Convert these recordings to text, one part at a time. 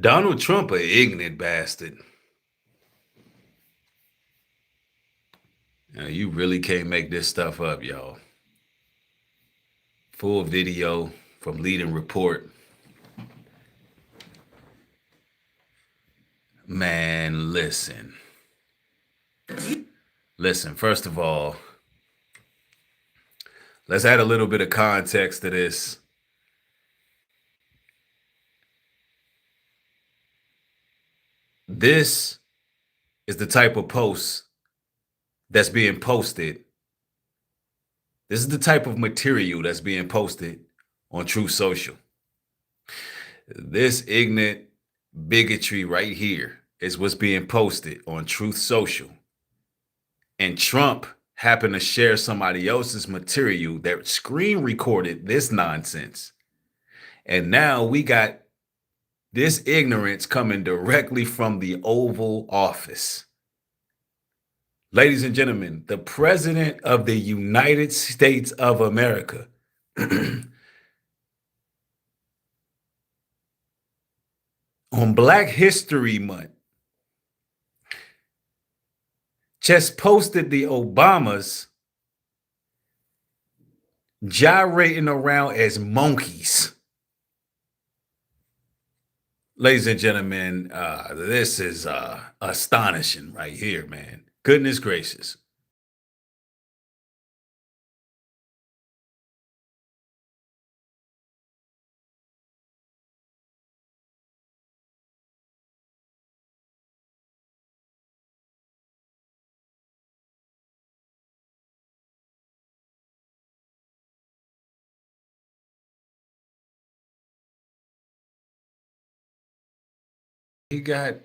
Donald Trump, a ignorant bastard. Now, you really can't make this stuff up, y'all. Full video from leading report. Man, listen. Listen, first of all, let's add a little bit of context to this. This is the type of post that's being posted. This is the type of material that's being posted on Truth Social. This ignorant bigotry right here is what's being posted on Truth Social. And Trump happened to share somebody else's material that screen recorded this nonsense. And now we got this ignorance coming directly from the Oval Office. Ladies and gentlemen, the President of the United States of America on Black History Month just posted the Obamas gyrating around as monkeys. Ladies and gentlemen, this is astonishing right here, man. Goodness gracious. He got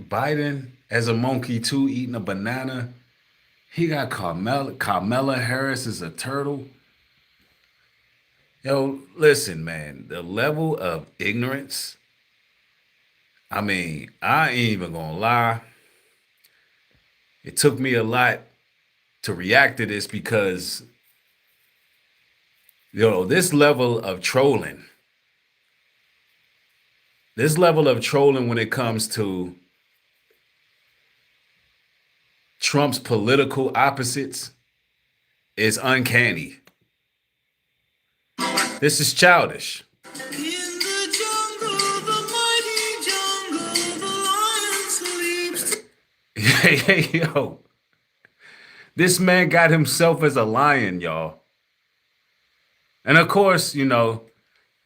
Biden as a monkey too, eating a banana. He got Kamala Harris as a turtle. Yo, listen, man, the level of ignorance. I mean, I ain't even gonna lie. It took me a lot to react to this because, this level of trolling, when it comes to Trump's political opposites is uncanny. This is childish. In the jungle, the mighty jungle, the lion sleeps. Hey, yo. This man got himself as a lion, y'all. And of course,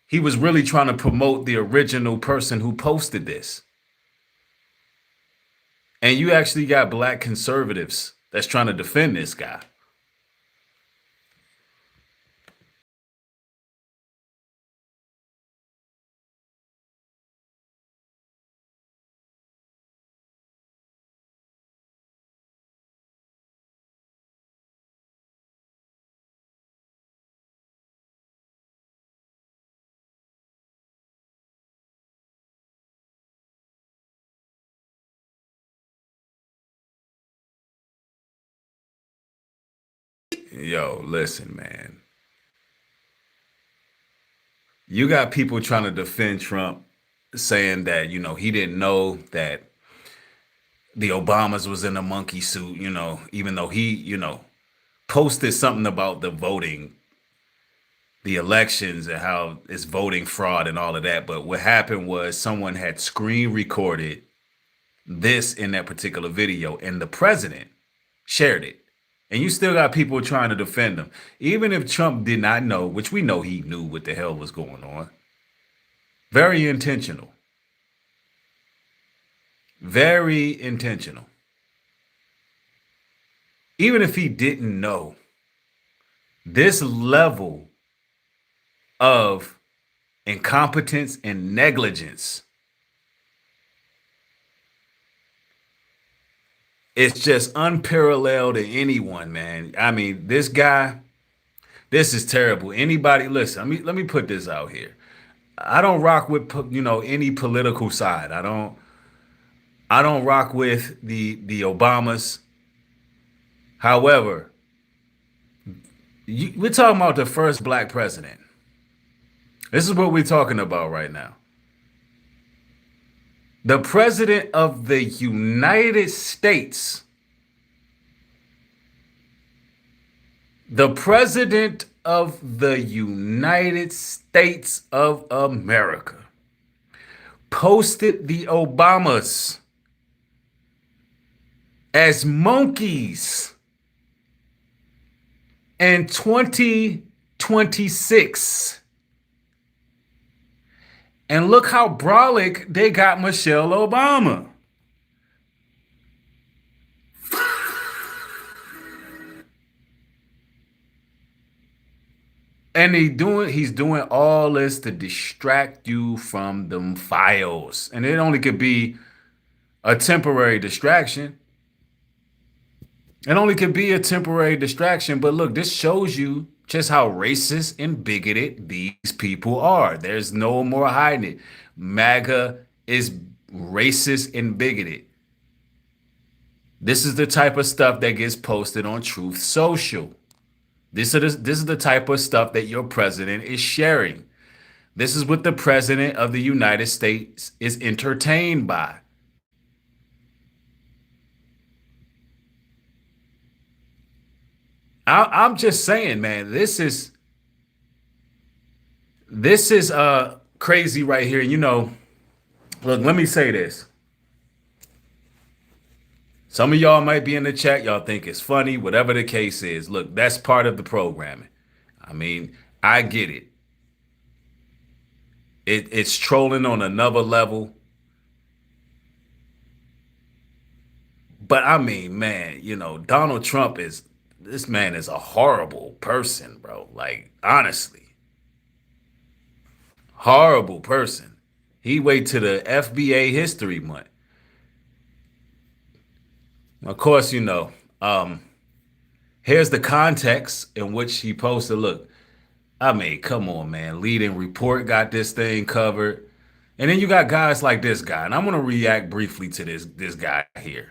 he was really trying to promote the original person who posted this. And you actually got Black conservatives that's trying to defend this guy. Yo, listen, man. You got people trying to defend Trump saying that, he didn't know that the Obamas was in a monkey suit, even though he, posted something about the voting, the elections and how it's voting fraud and all of that. But what happened was someone had screen recorded this in that particular video and the president shared it. And you still got people trying to defend him. Even if Trump did not know, which we know he knew what the hell was going on. Very intentional. Very intentional. Even if he didn't know, this level of incompetence and negligence, it's just unparalleled to anyone, man. I mean, this guy, this is terrible. Anybody, listen, let me put this out here. I don't rock with, any political side. I don't rock with the Obamas. However, we're talking about the first Black president. This is what we're talking about right now. The president of the United States, the president of the United States of America posted the Obamas as monkeys in 2026. And look how brolic they got Michelle Obama. And he's doing all this to distract you from them files. And it only could be a temporary distraction. It only could be a temporary distraction. But look, this shows you just how racist and bigoted these people are. There's no more hiding it. MAGA is racist and bigoted. This is the type of stuff that gets posted on Truth Social. This is the type of stuff that your president is sharing. This is what the president of the United States is entertained by. I'm just saying, man, this is crazy right here. You know, look, let me say this. Some of y'all might be in the chat. Y'all think it's funny, whatever the case is. Look, that's part of the programming. I mean, I get it. It's trolling on another level. But I mean, man, you know, Donald Trump this man is a horrible person, bro. Like, honestly, horrible person. He wait to the FBA History Month. Of course, you know, here's the context in which he posted. Look, I mean, come on, man. Leading report got this thing covered. And then you got guys like this guy. And I'm going to react briefly to this guy here.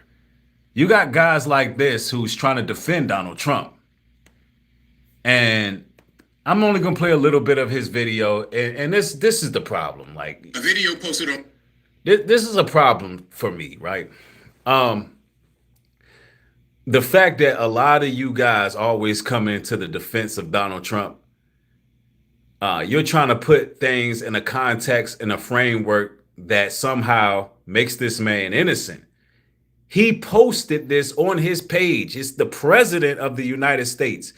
You got guys like this who's trying to defend Donald Trump. And I'm only going to play a little bit of his video. And this is the problem. Like, a video posted on. This is a problem for me, right? The fact that a lot of you guys always come into the defense of Donald Trump. You're trying to put things in a context, in a framework that somehow makes this man innocent. He posted this on his page. It's the president of the United States.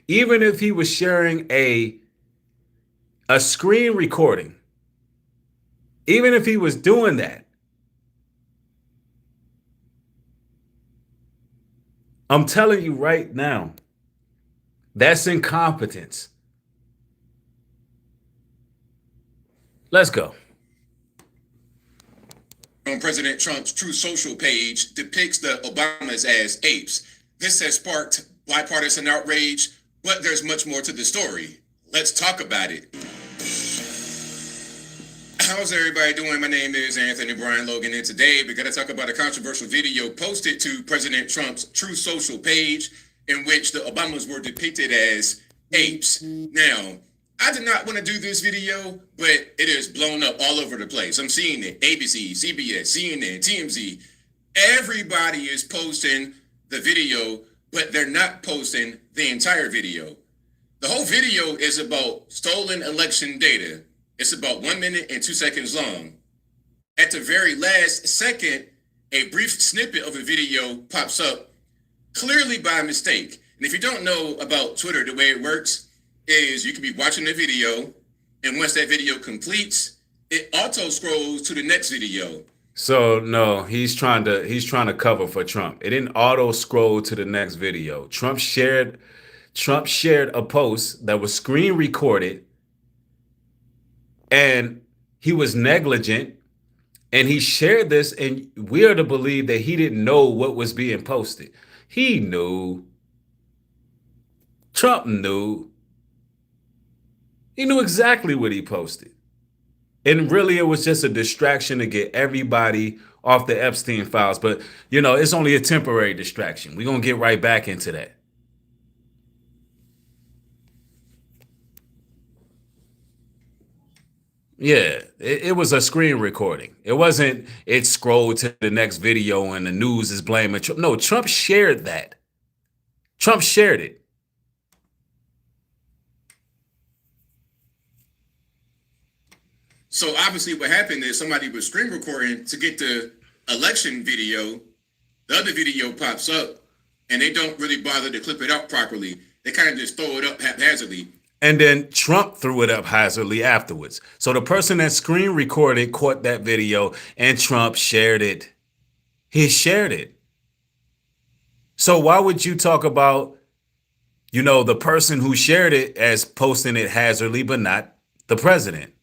Even if he was sharing a screen recording, even if he was doing that, I'm telling you right now, that's incompetence. Let's go. On President Trump's Truth Social page depicts the Obamas as apes. This has sparked bipartisan outrage, but there's much more to the story. Let's talk about it. How's everybody doing? My name is Anthony Brian Logan, and today we're going to talk about a controversial video posted to President Trump's Truth Social page in which the Obamas were depicted as apes. Now, I did not want to do this video, but it is blown up all over the place. I'm seeing it. ABC, CBS, CNN, TMZ. Everybody is posting the video, but they're not posting the entire video. The whole video is about stolen election data. It's about 1 minute and 2 seconds long. At the very last second, a brief snippet of a video pops up, clearly by mistake. And if you don't know about Twitter, the way it works is you can be watching the video, and once that video completes, it auto scrolls to the next video. So no, he's trying to cover for Trump. It didn't auto scroll to the next video. Trump shared a post that was screen recorded, and he was negligent, and he shared this, and we are to believe that he didn't know what was being posted. He knew. Trump knew. He knew exactly what he posted. And really, it was just a distraction to get everybody off the Epstein files. But, you know, it's only a temporary distraction. We're going to get right back into that. Yeah, it was a screen recording. It wasn't, it scrolled to the next video and the news is blaming Trump. No, Trump shared that. Trump shared it. So obviously what happened is somebody was screen recording to get the election video. The other video pops up and they don't really bother to clip it up properly. They kind of just throw it up haphazardly. And then Trump threw it up haphazardly afterwards. So the person that screen recorded caught that video and Trump shared it. He shared it. So why would you talk about, the person who shared it as posting it haphazardly, but not the president?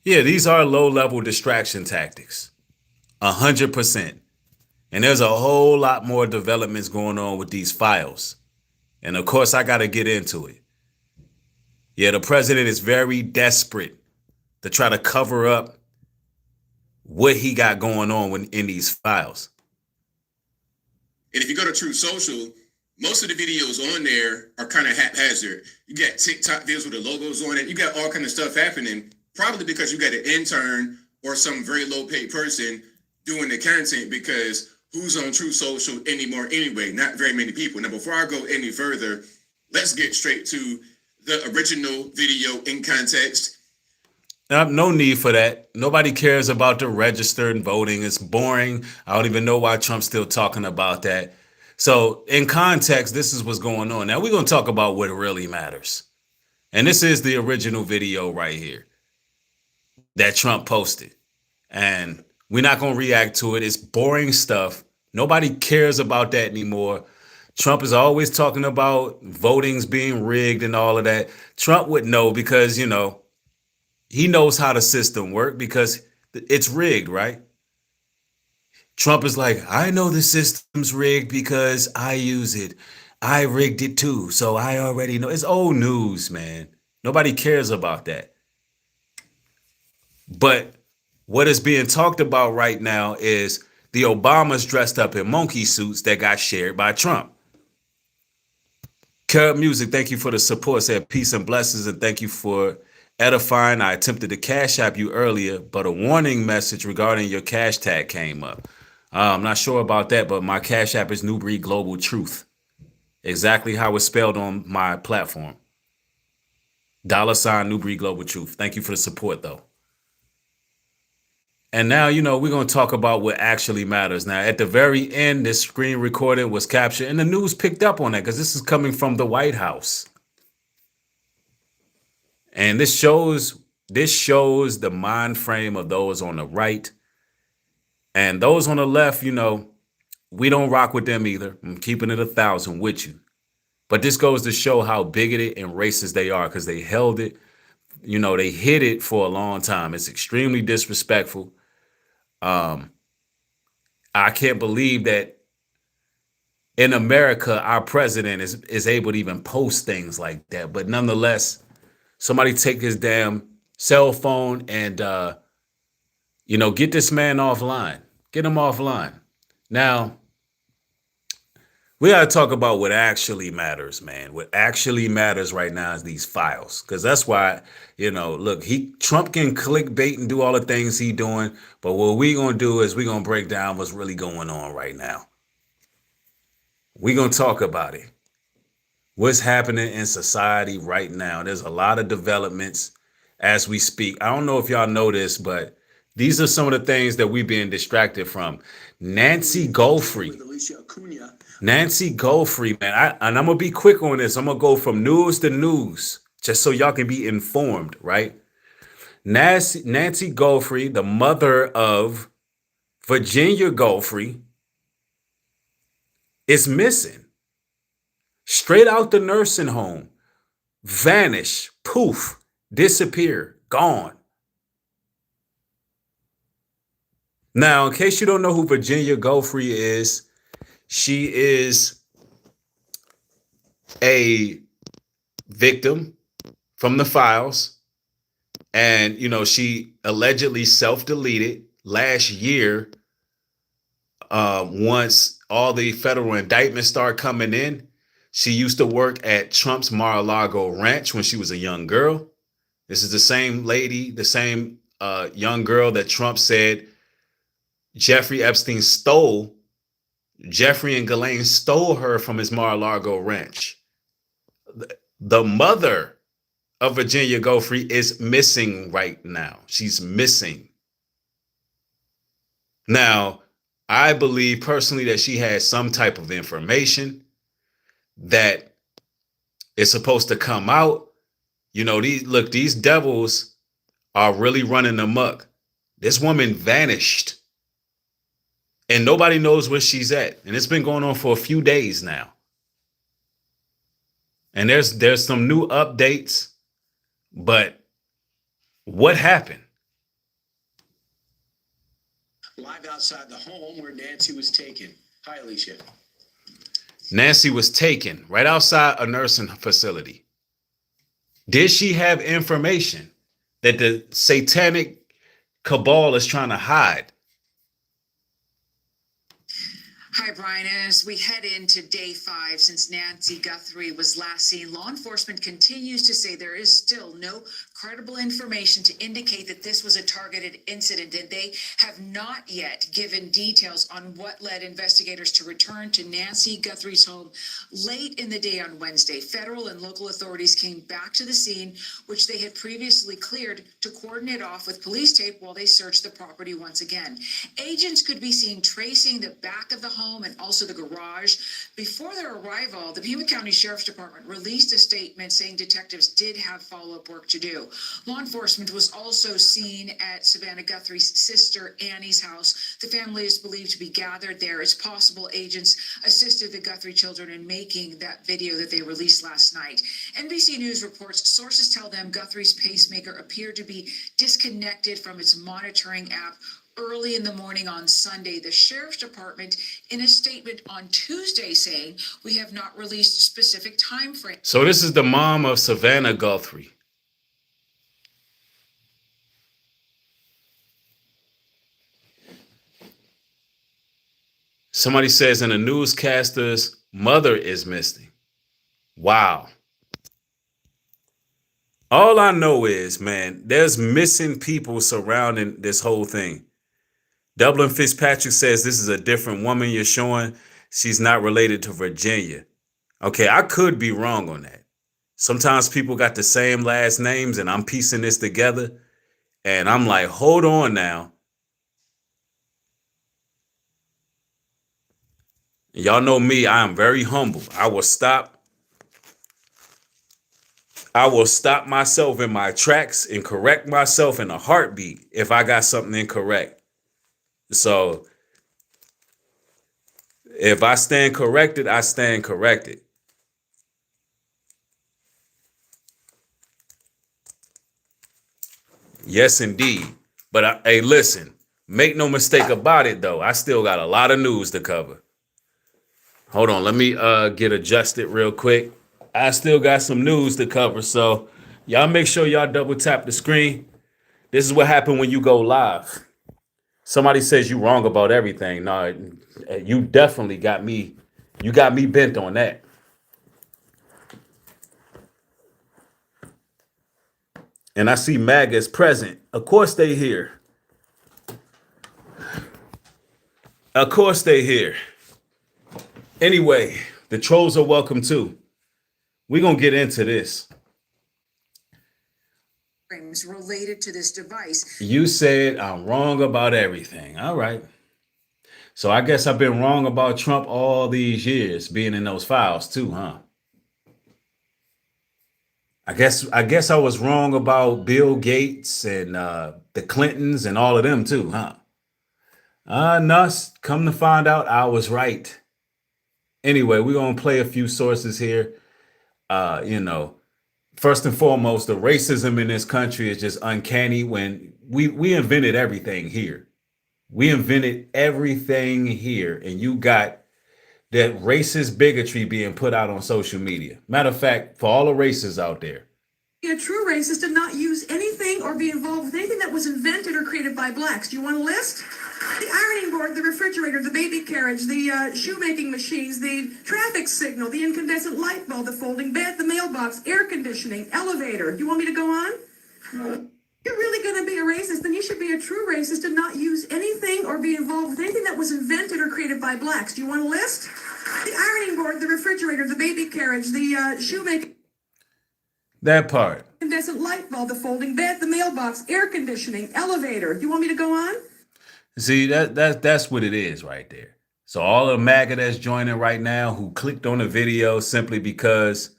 Yeah, these are low-level distraction tactics. 100%. And there's a whole lot more developments going on with these files. And of course, I got to get into it. Yeah, the president is very desperate to try to cover up what he got going on in these files. And if you go to Truth Social, most of the videos on there are kind of haphazard. You got TikTok videos with the logos on it. You got all kind of stuff happening, probably because you got an intern or some very low-paid person doing the content, because who's on Truth Social anymore anyway? Not very many people. Now, before I go any further, let's get straight to the original video in context. No need for that. Nobody cares about the registered voting. It's boring. I don't even know why Trump's still talking about that. So in context, this is what's going on. Now we're going to talk about what really matters. And this is the original video right here that Trump posted. And we're not going to react to it. It's boring stuff. Nobody cares about that anymore. Trump is always talking about votings being rigged and all of that. Trump would know because, he knows how the system works because it's rigged, right? Trump is like, I know the system's rigged because I use it. I rigged it too, so I already know. It's old news, man. Nobody cares about that. But what is being talked about right now is the Obamas dressed up in monkey suits that got shared by Trump. Kirk Music, thank you for the support. Said peace and blessings, and thank you for edifying. I attempted to Cashapp you earlier, but a warning message regarding your cash tag came up. I'm not sure about that, but my Cashapp is Nubreed Global Truth. Exactly how it's spelled on my platform. $, Nubreed Global Truth. Thank you for the support, though. And now, we're going to talk about what actually matters. Now, at the very end, this screen recording was captured, and the news picked up on that because this is coming from the White House. And this shows the mind frame of those on the right. And those on the left, we don't rock with them either. I'm keeping it 1,000 with you. But this goes to show how bigoted and racist they are because they held it. They hid it for a long time. It's extremely disrespectful. I can't believe that in America, our president is able to even post things like that. But nonetheless, somebody take his damn cell phone and, get this man offline. Get him offline. Now, we got to talk about what actually matters, man. What actually matters right now is these files. Because that's why, look, Trump can clickbait and do all the things he's doing. But what we're going to do is we're going to break down what's really going on right now. We're going to talk about it. What's happening in society right now. There's a lot of developments as we speak. I don't know if y'all know this, but these are some of the things that we're being distracted from. Nancy Guthrie, man. And I'm going to be quick on this. I'm going to go from news to news just so y'all can be informed, right? Nancy Guthrie, the mother of Virginia Guthrie, is missing. Straight out the nursing home. Vanish. Poof. Disappear. Gone. Now, in case you don't know who Virginia Guthrie is, she is a victim from the files. And, she allegedly self-deleted last year once all the federal indictments started coming in. She used to work at Trump's Mar-a-Lago ranch when she was a young girl. This is the same lady, the same young girl that Trump said Jeffrey Epstein stole. Jeffrey and Ghislaine stole her from his Mar-a-Lago ranch. The mother of Virginia Guthrie is missing right now. She's missing. Now, I believe personally that she has some type of information that is supposed to come out. You know, these devils are really running amok. This woman vanished and nobody knows where she's at. And it's been going on for a few days now. And there's some new updates, but what happened? Live outside the home where Nancy was taken. Hi, Alicia. Nancy was taken right outside a nursing facility. Did she have information that the satanic cabal is trying to hide? Hi, Brian. As we head into day 5 since Nancy Guthrie was last seen, law enforcement continues to say there is still no credible information to indicate that this was a targeted incident, and they have not yet given details on what led investigators to return to Nancy Guthrie's home late in the day on Wednesday. Federal and local authorities came back to the scene, which they had previously cleared, to cordon it off with police tape while they searched the property once again. Agents could be seen tracing the back of the home and also the garage. Before their arrival, the Pima County Sheriff's Department released a statement saying detectives did have follow-up work to do. Law enforcement was also seen at Savannah Guthrie's sister Annie's house. The family is believed to be gathered there. It's possible agents assisted the Guthrie children in making that video that they released last night. NBC News reports sources tell them Guthrie's pacemaker appeared to be disconnected from its monitoring app early in the morning on Sunday. The Sheriff's Department, in a statement on Tuesday, saying we have not released specific time frames. So this is the mom of Savannah Guthrie. Somebody says, and a newscaster's mother is missing. Wow. All I know is, man, there's missing people surrounding this whole thing. Dublin Fitzpatrick says this is a different woman you're showing. She's not related to Virginia. Okay, I could be wrong on that. Sometimes people got the same last names and I'm piecing this together. And I'm like, hold on now. Y'all know me, I am very humble. I will stop myself in my tracks and correct myself in a heartbeat if I got something incorrect. So if I stand corrected, I stand corrected. Yes, indeed. But hey, listen, make no mistake about it, though. I still got a lot of news to cover. Hold on. Let me get adjusted real quick. I still got some news to cover. So y'all make sure y'all double tap the screen. This is what happened when you go live. Somebody says you wrong about everything. No, you definitely got me. You got me bent on that. And I see MAGA's present. Of course they here. Of course they here. Anyway, the trolls are welcome too. We're going to get into this. Related to this device. You said I'm wrong about everything. All right. So I guess I've been wrong about Trump all these years being in those files too, huh? I guess I was wrong about Bill Gates and the Clintons and all of them too, huh? Nuss, come to find out I was right. Anyway, we're going to play a few sources here. First and foremost, the racism in this country is just uncanny. When we invented everything here. We invented everything here. And you got that racist bigotry being put out on social media. Matter of fact, for all the racists out there. A true racist did not use anything or be involved with anything that was invented or created by blacks. Do you want a list? The ironing board, the refrigerator, the baby carriage, the shoemaking machines, the traffic signal, the incandescent light bulb, the folding bed, the mailbox, air conditioning, elevator. Do you want me to go on? You're really going to be a racist, then you should be a true racist and not use anything or be involved with anything that was invented or created by blacks. Do you want a list? The ironing board, the refrigerator, the baby carriage, the shoemaking. That part. Incandescent light bulb, the folding bed, the mailbox, air conditioning, elevator. Do you want me to go on? See, that's what it is right there. So all the MAGA that's joining right now who clicked on the video simply because,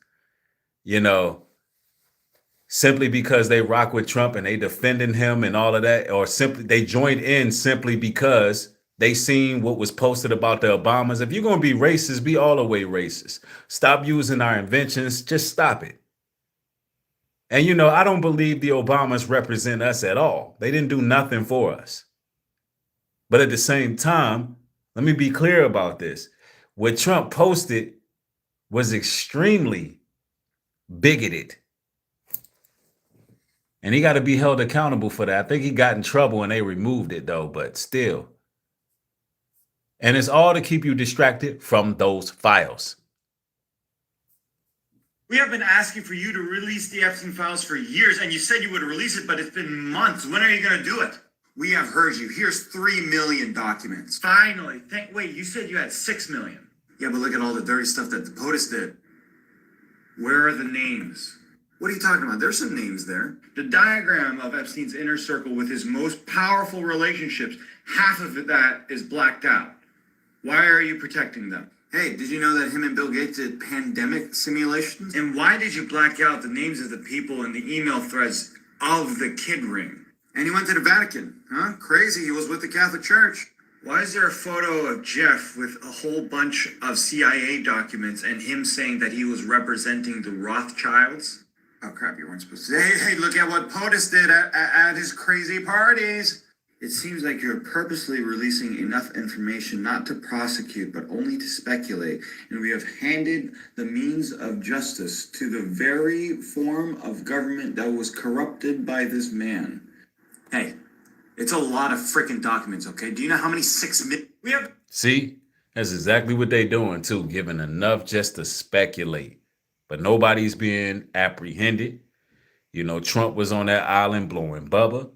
simply because they rock with Trump and they defending him and all of that, or simply they joined in simply because they seen what was posted about the Obamas. If you're going to be racist, be all the way racist. Stop using our inventions. Just stop it. And, I don't believe the Obamas represent us at all. They didn't do nothing for us. But at the same time, let me be clear about this. What Trump posted was extremely bigoted. And he got to be held accountable for that. I think he got in trouble and they removed it, though, but still. And it's all to keep you distracted from those files. We have been asking for you to release the Epstein files for years, and you said you would release it, but it's been months. When are you going to do it? We have heard you. Here's 3 million documents. Finally. Wait, you said you had 6 million. Yeah, but look at all the dirty stuff that the POTUS did. Where are the names? What are you talking about? There's some names there. The diagram of Epstein's inner circle with his most powerful relationships, half of that is blacked out. Why are you protecting them? Hey, did you know that him and Bill Gates did pandemic simulations? And why did you black out the names of the people in the email threads of the kid ring? And he went to the Vatican, huh? Crazy, he was with the Catholic Church. Why is there a photo of Jeff with a whole bunch of CIA documents and him saying that he was representing the Rothschilds? Oh crap, you weren't supposed to. Hey, look at what POTUS did at his crazy parties. It seems like you're purposely releasing enough information not to prosecute, but only to speculate. And we have handed the means of justice to the very form of government that was corrupted by this man. Hey, it's a lot of freaking documents, okay? Do you know how many 6 million? We have. See, that's exactly what they're doing, too, giving enough just to speculate. But nobody's being apprehended. Trump was on that island blowing bubba.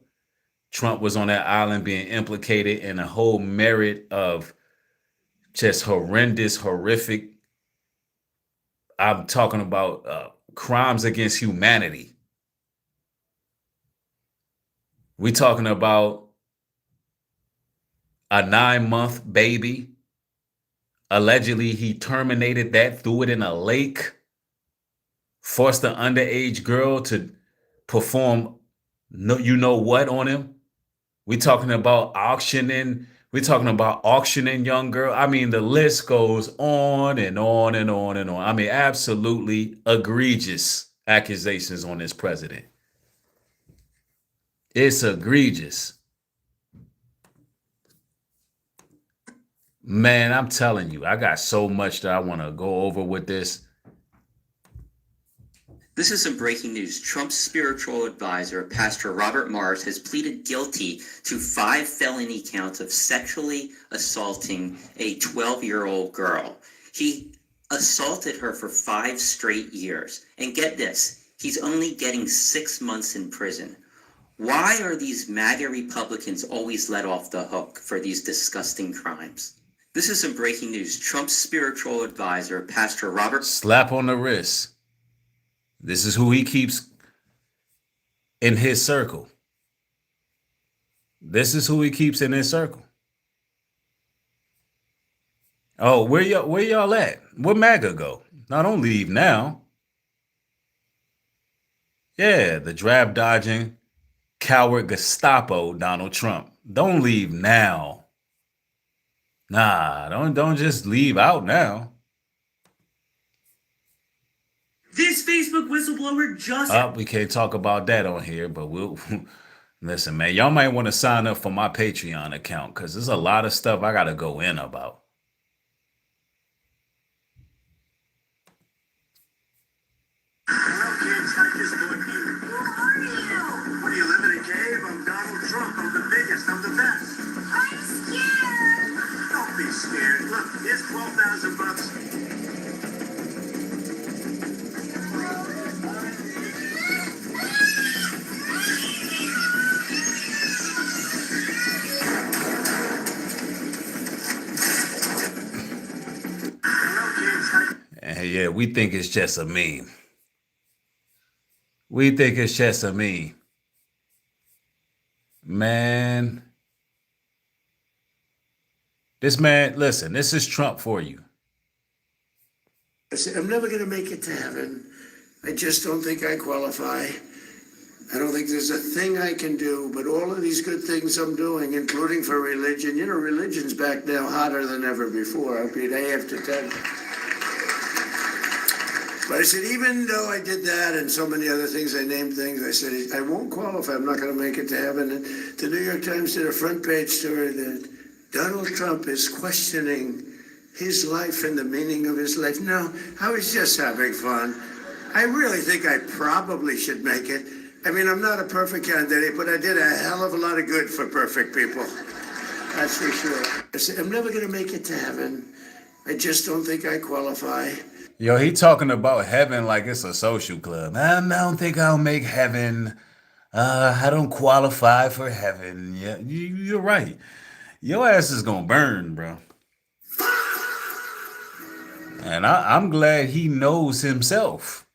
Trump was on that island being implicated in a whole myriad of just horrendous, horrific, I'm talking about crimes against humanity. We're talking about a 9-month baby. Allegedly, he terminated that, threw it in a lake, forced an underage girl to perform what on him. We're talking about auctioning. We're talking about auctioning young girl. I mean, the list goes on and on and on and on. I mean, absolutely egregious accusations on this president. It's egregious. Man, I'm telling you, I got so much that I want to go over with this. This is some breaking news. Trump's spiritual advisor, Pastor Robert Mars, has pleaded guilty to 5 felony counts of sexually assaulting a 12-year-old girl. He assaulted her for 5 straight years. And get this, he's only getting 6 months in prison. Why are these MAGA Republicans always let off the hook for these disgusting crimes? This is some breaking news. Trump's spiritual advisor, Pastor Robert... Slap on the wrist. This is who he keeps in his circle. This is who he keeps in his circle. Oh, where y'all at? Where MAGA go? Now don't leave now. Yeah, the draft dodging coward Gestapo Donald Trump. Don't leave now. Nah, don't just leave out now. This Facebook whistleblower just... We can't talk about that on here, but we'll... Listen, man, y'all might want to sign up for my Patreon account because there's a lot of stuff I got to go in about. Hello, kids. Like this boy, Peter. Who are you? What do you live in a cave? I'm Donald Trump. I'm the biggest. I'm the best. I'm scared. Don't be scared. Look, here's $12,000. yeah, we think it's just a meme. We think it's just a meme. Man, this man, listen, this is Trump for you. I said, I'm never going to make it to heaven. I just don't think I qualify. I don't think there's a thing I can do, but all of these good things I'm doing, including for religion, you know, religion's back now hotter than ever before. I mean, I have to tell you. But I said, even though I did that and so many other things, I named things, I said, I won't qualify. I'm not going to make it to heaven. And the New York Times did a front page story that Donald Trump is questioning his life and the meaning of his life. No, I was just having fun. I really think I probably should make it. I mean, I'm not a perfect candidate, but I did a hell of a lot of good for perfect people. That's for sure. I said, I'm never going to make it to heaven. I just don't think I qualify. Yo, he talking about heaven like it's a social club. I don't think I'll make heaven. I don't qualify for heaven. Yeah, you're right. Your ass is gonna burn, bro. And I'm glad he knows himself.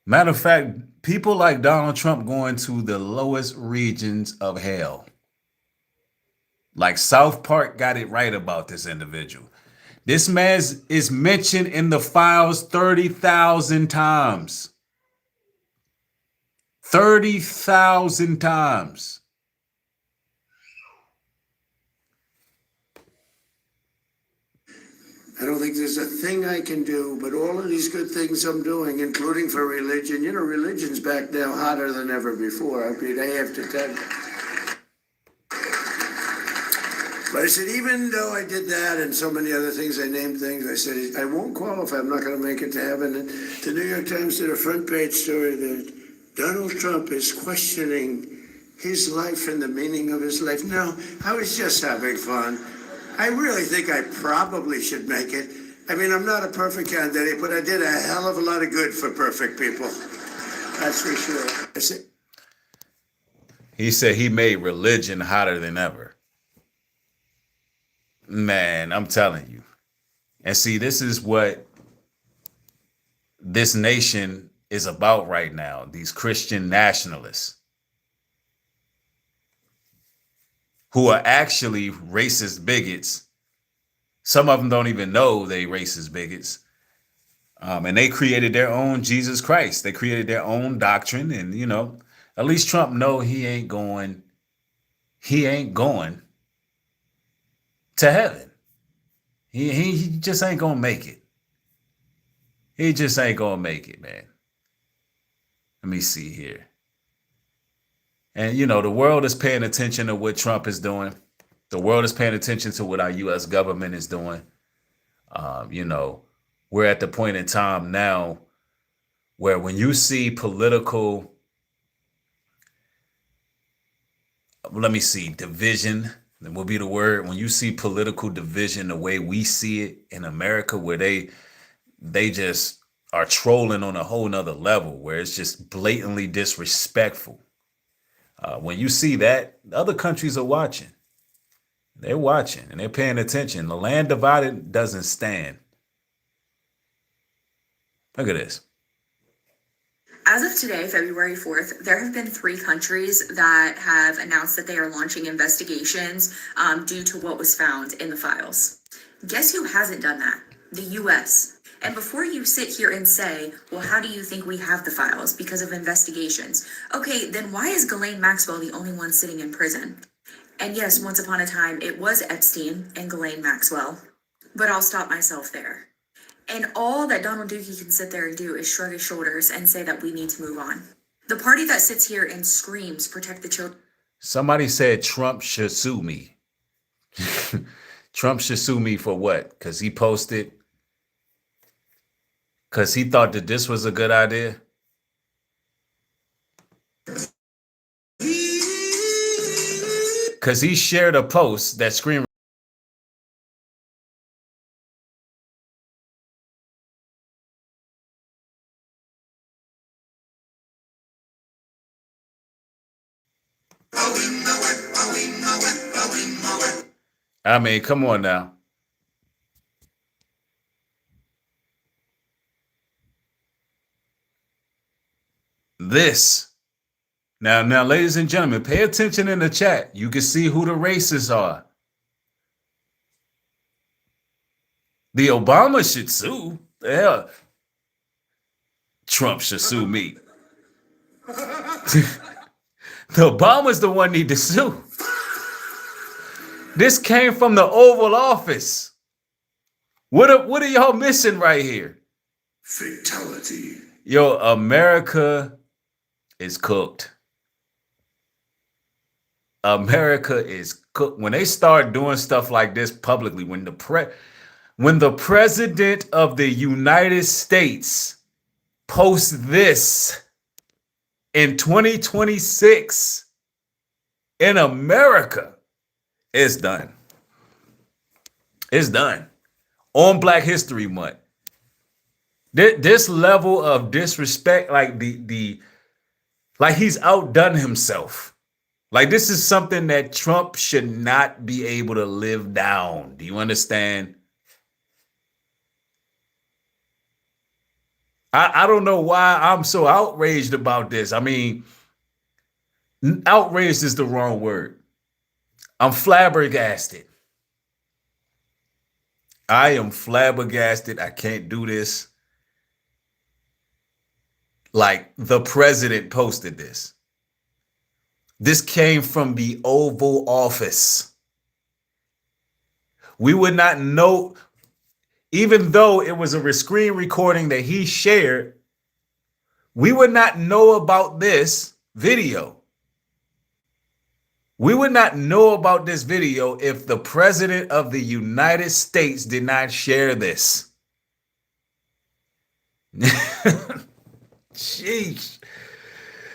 Matter of fact, people like Donald Trump going to the lowest regions of hell. Like South Park got it right about this individual. This man is mentioned in the files 30,000 times. 30,000 times. I don't think there's a thing I can do, but all of these good things I'm doing, including for religion, you know, religion's back now hotter than ever before. I mean, I have to tell you. But I said, even though I did that and so many other things, I named things, I said, I won't qualify. I'm not going to make it to heaven. And the New York Times did a front page story that Donald Trump is questioning his life and the meaning of his life. No, I was just having fun. I really think I probably should make it. I mean, I'm not a perfect candidate, but I did a hell of a lot of good for perfect people. That's for sure. He said he made religion hotter than ever. Man, I'm telling you. And see, this is what this nation is about right now. These Christian nationalists who are actually racist bigots. Some of them don't even know they racist bigots. And they created their own Jesus Christ. They created their own doctrine. And, you know, at least Trump know he ain't going to heaven. He just ain't gonna make it. He just ain't gonna make it, man. Let me see here. And, you know, the world is paying attention to what Trump is doing. The world is paying attention to what our U.S. government is doing. You know, we're at the point in time now where when you see political, division, that will be the word. When you see political division the way we see it in America, where they just are trolling on a whole nother level, where it's just blatantly disrespectful. When you see that, other countries are watching. They're watching and they're paying attention. The land divided doesn't stand. Look at this. As of today, February 4th, there have been 3 countries that have announced that they are launching investigations due to what was found in the files. Guess who hasn't done that? The U.S. And before you sit here and say, well, how do you think we have the files? Because of investigations. Okay, then why is Ghislaine Maxwell the only one sitting in prison? And yes, once upon a time, it was Epstein and Ghislaine Maxwell. But I'll stop myself there. And all that Donald Duke can sit there and do is shrug his shoulders and say that we need to move on. The party that sits here and screams, protect the children. Somebody said Trump should sue me. Trump should sue me for what? Because he posted, because he thought that this was a good idea. Because he shared a post that screamed. I mean, come on now. this. Now, ladies and gentlemen, pay attention in the chat. You can see who the racists are. The Obama should sue. Hell, Trump should sue me. The Obama's the one need to sue. This came from the Oval Office. What are y'all missing right here? Fatality. Yo, America is cooked. America is cooked. When they start doing stuff like this publicly, when the president of the United States posts this in 2026 in America, it's done. It's done. On Black History Month. This level of disrespect, like like he's outdone himself. Like this is something that Trump should not be able to live down. Do you understand? I don't know why I'm so outraged about this. I mean, outraged is the wrong word. I'm flabbergasted. I am flabbergasted. I can't do this. Like the president posted this. This came from the Oval Office. We would not know, even though it was a screen recording that he shared, we would not know about this video. We would not know about this video if the president of the United States did not share this. Sheesh.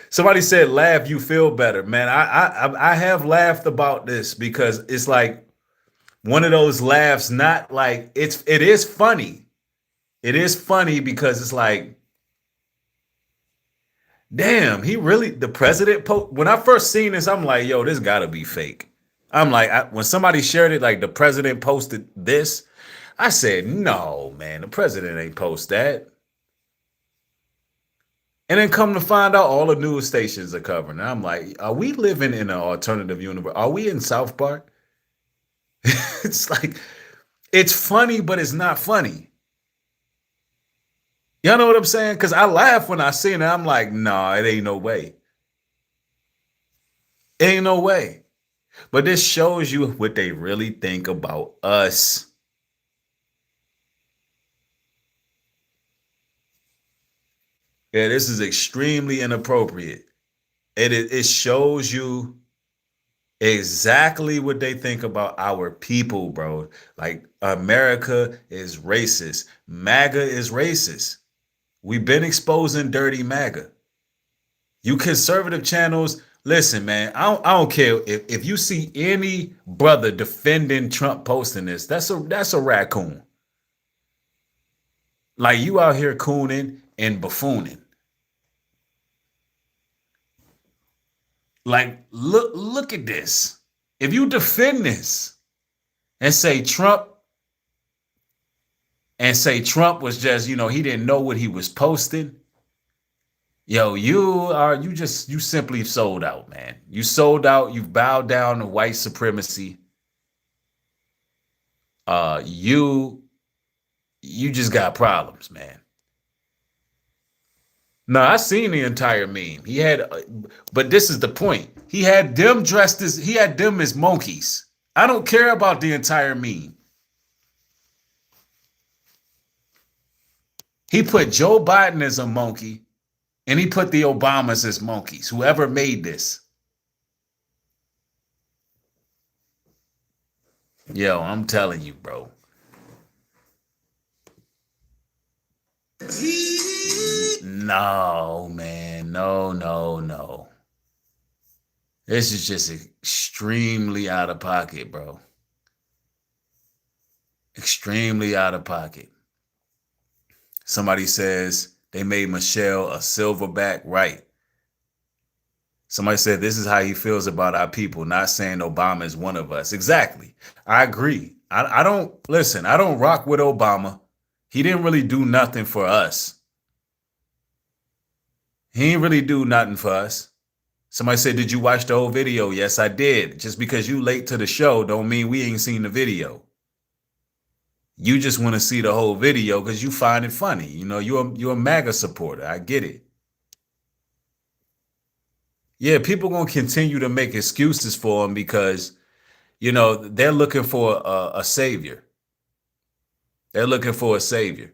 Somebody said, laugh, you feel better. Man, I have laughed about this because it's like one of those laughs, not like it is funny. It is funny because it's like, damn, he really, the president, when I first seen this, I'm like, yo, this gotta be fake. I'm like, when somebody shared it, like the president posted this, I said, no, man, the president ain't post that. And then come to find out all the news stations are covering. And I'm like, are we living in an alternative universe? Are we in South Park? It's like, it's funny, but it's not funny. Y'all know what I'm saying? Because I laugh when I see it. I'm like, nah, it ain't no way. It ain't no way. But this shows you what they really think about us. Yeah, this is extremely inappropriate. It shows you exactly what they think about our people, bro. Like America is racist. MAGA is racist. We've been exposing dirty MAGA. You conservative channels, listen, man, I don't care if you see any brother defending Trump posting this, that's a raccoon. Like you out here cooning and buffooning. Like, look at this. If you defend this and say Trump was just, he didn't know what he was posting. Yo, you simply sold out, man. You sold out. You've bowed down to white supremacy. You just got problems, man. No, I seen the entire meme. But this is the point. He had them as monkeys. I don't care about the entire meme. He put Joe Biden as a monkey, and he put the Obamas as monkeys. Whoever made this. Yo, I'm telling you, bro. No, man. No. This is just extremely out of pocket, bro. Extremely out of pocket. Somebody says they made Michelle a silverback, right? Somebody said this is how he feels about our people, not saying Obama is one of us. Exactly. I agree. I don't rock with Obama. He didn't really do nothing for us. He ain't really do nothing for us. Somebody said, did you watch the whole video? Yes, I did. Just because you late to the show don't mean we ain't seen the video. You just want to see the whole video because you find it funny. You know, you're a MAGA supporter. I get it. Yeah, people going to continue to make excuses for him because, you know, they're looking for a savior. They're looking for a savior.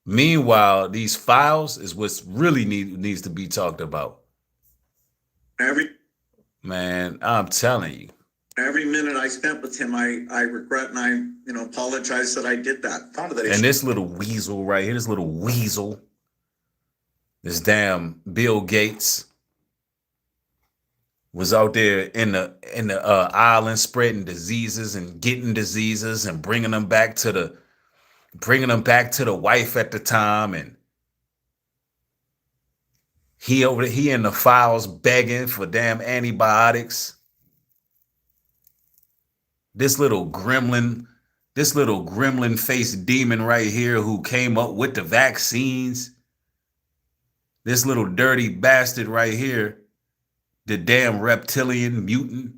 Meanwhile, these files is what's really needs to be talked about. Man, I'm telling you. Every minute I spent with him, I regret and I, apologize that I did that. And this little weasel right here, this little weasel, this damn Bill Gates was out there in the island spreading diseases and getting diseases and bringing them back to the wife at the time, and he in the files begging for damn antibiotics. This little gremlin faced demon right here who came up with the vaccines. This little dirty bastard right here, the damn reptilian mutant.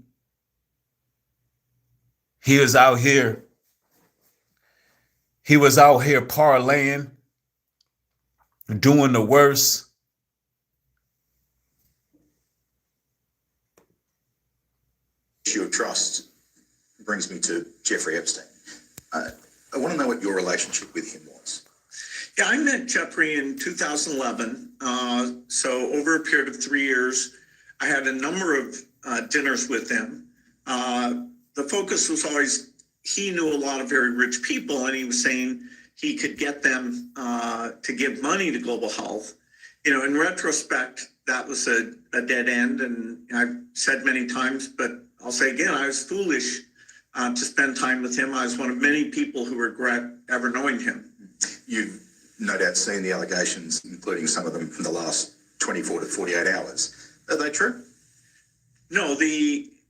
He was out here parlaying, doing the worst. Issue of trust brings me to Jeffrey Epstein. I want to know what your relationship with him was. Yeah, I met Jeffrey in 2011. So over a period of 3 years, I had a number of dinners with him. The focus was always, he knew a lot of very rich people, and he was saying he could get them to give money to global health. In retrospect, that was a dead end. And I've said many times, but I'll say again, I was foolish to spend time with him. I was one of many people who regret ever knowing him. You've no doubt seen the allegations, including some of them from the last 24 to 48 hours. Are they true? No,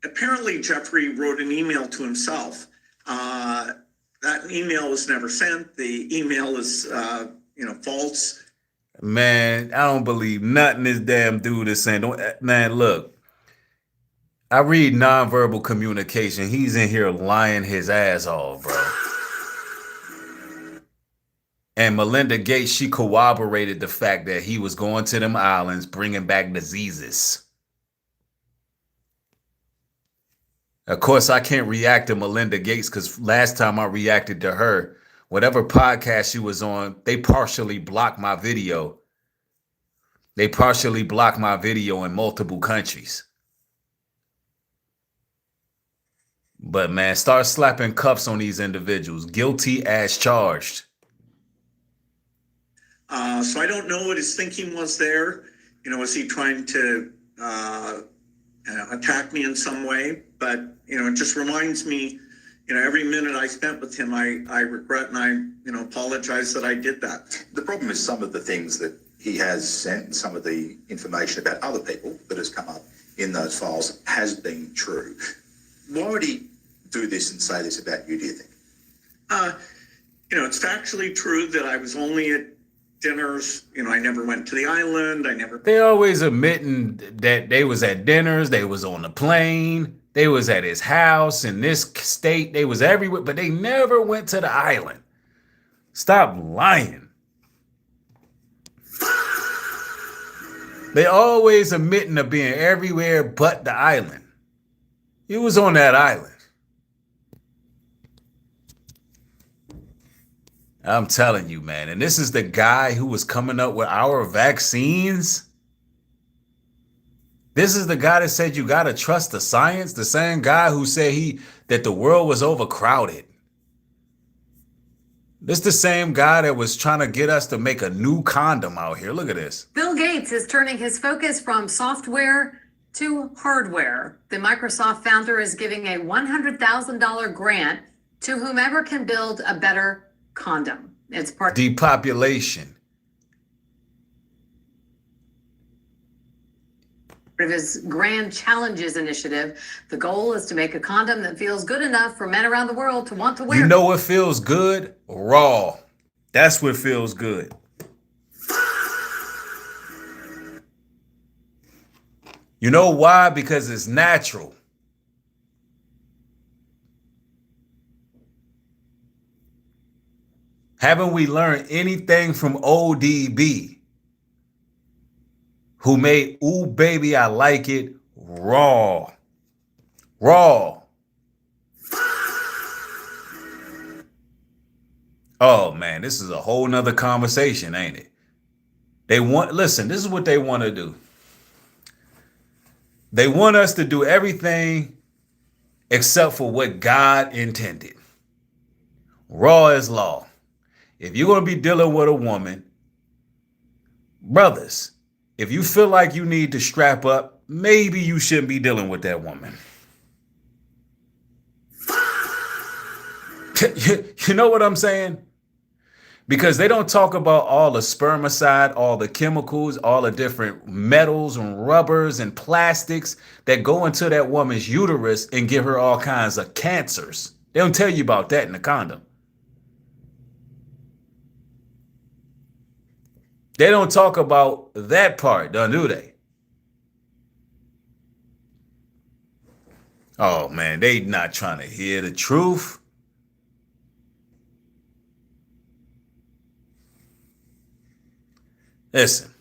apparently Jeffrey wrote an email to himself. That email was never sent. The email is, false. Man, I don't believe nothing this damn dude is saying. Man, look, I read nonverbal communication. He's in here lying his ass off, bro. And Melinda Gates, she corroborated the fact that he was going to them islands, bringing back diseases. Of course, I can't react to Melinda Gates because last time I reacted to her, whatever podcast she was on, they partially blocked my video. They partially blocked my video in multiple countries. But man, start slapping cuffs on these individuals. Guilty as charged. So I don't know what his thinking was there. Was he trying to attack me in some way? But, it just reminds me, every minute I spent with him, I regret and I, apologize that I did that. The problem is some of the things that he has sent, some of the information about other people that has come up in those files has been true. Why would he do this and say this about you, do you think? It's factually true that I was only at dinners. I never went to the island. They always admitting that they was at dinners, they was on the plane, they was at his house in this state, they was everywhere, but they never went to the island. Stop lying. They always admitting of being everywhere but the island. He was on that island. I'm telling you, man. And this is the guy who was coming up with our vaccines. This is the guy that said you got to trust the science. The same guy who said that the world was overcrowded. This the same guy that was trying to get us to make a new condom out here. Look at this. Bill Gates is turning his focus from software to hardware. The Microsoft founder is giving a $100,000 grant to whomever can build a better condom. It's part depopulation. Of his Grand Challenges initiative. The goal is to make a condom that feels good enough for men around the world to want to wear. You know what feels good? Raw. That's what feels good. You know why? Because it's natural. Haven't we learned anything from ODB, who made Ooh Baby I Like It raw? Raw. Oh man, this is a whole nother conversation, ain't it? Listen, this is what they want to do. They want us to do everything except for what God intended. Raw is law. If you're going to be dealing with a woman, brothers, if you feel like you need to strap up, maybe you shouldn't be dealing with that woman. You know what I'm saying? Because they don't talk about all the spermicide, all the chemicals, all the different metals and rubbers and plastics that go into that woman's uterus and give her all kinds of cancers. They don't tell you about that in the condom. They don't talk about that part, do they? Oh man, they not trying to hear the truth. Listen.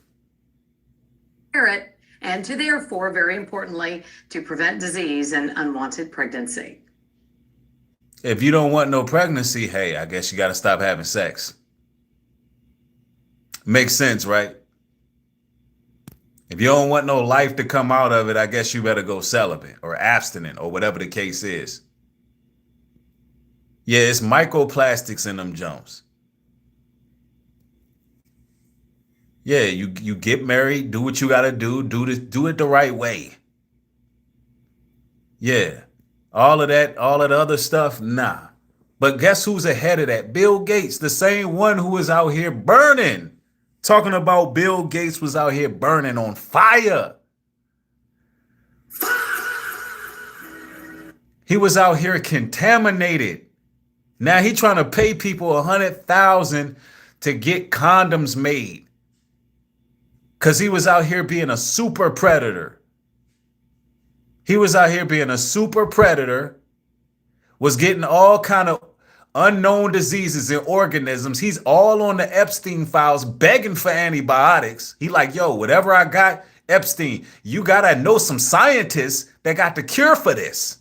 And to therefore, very importantly, to prevent disease and unwanted pregnancy. If you don't want no pregnancy, hey, I guess you got to stop having sex. Makes sense, right? If you don't want no life to come out of it, I guess you better go celibate or abstinent or whatever the case is. Yeah, it's microplastics in them jumps. Yeah, you get married, do what you got to do it the right way. Yeah, all of that other stuff, nah. But guess who's ahead of that? Bill Gates, the same one who was out here burning. Talking about Bill Gates was out here burning on fire. He was out here contaminated. Now he trying to pay people $100,000 to get condoms made. Because he was out here being a super predator. He was out here being a super predator, was getting all kind of unknown diseases and organisms. He's all on the Epstein files begging for antibiotics. He like, yo, whatever I got, Epstein, you got to know some scientists that got the cure for this.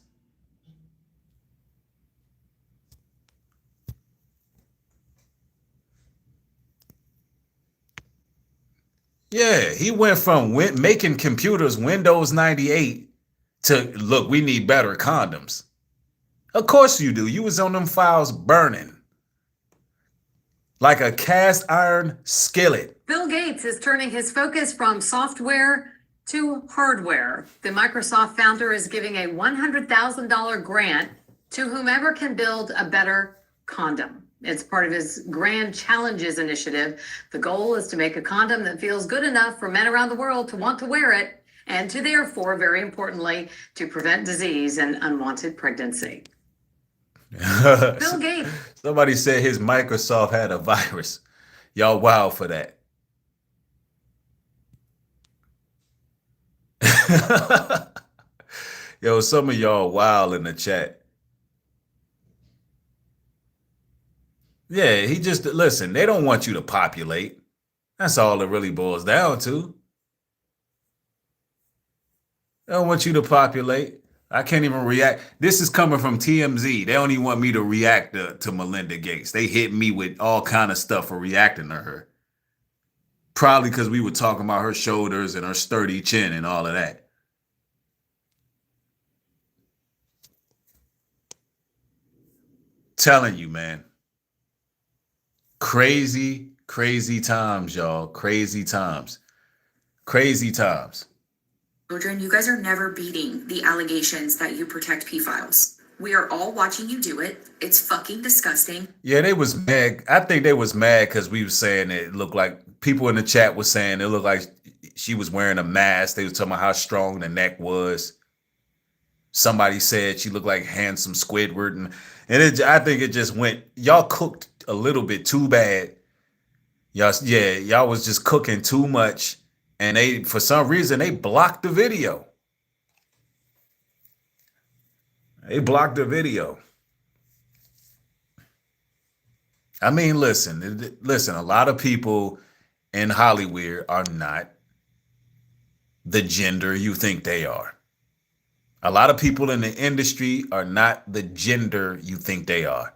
Yeah, he went from making computers Windows 98 to, look, we need better condoms. Of course you do. You was on them files burning like a cast iron skillet. Bill Gates is turning his focus from software to hardware. The Microsoft founder is giving a $100,000 grant to whomever can build a better condom. It's part of his Grand Challenges initiative. The goal is to make a condom that feels good enough for men around the world to want to wear it, and to therefore, very importantly, to prevent disease and unwanted pregnancy. Bill Gates. Somebody said his Microsoft had a virus. Y'all wild for that. Yo, some of y'all wild in the chat. Yeah, he just, listen, they don't want you to populate. That's all it really boils down to. They don't want you to populate. I can't even react. This is coming from TMZ. They don't even want me to react to Melinda Gates. They hit me with all kind of stuff for reacting to her. Probably because we were talking about her shoulders and her sturdy chin and all of that. Telling you, man. Crazy, crazy times, y'all. Crazy times. Crazy times. Children, you guys are never beating the allegations that you protect pedophiles. We are all watching you do it. It's fucking disgusting. Yeah, they was mad. I think they was mad because we was saying it looked like, people in the chat was saying it looked like she was wearing a mask. They was talking about how strong the neck was. Somebody said she looked like handsome Squidward. And I think it just went, y'all cooked a little bit too bad. Y'all was just cooking too much. And they, for some reason, they blocked the video. They blocked the video. I mean, listen, a lot of people in Hollywood are not the gender you think they are. A lot of people in the industry are not the gender you think they are.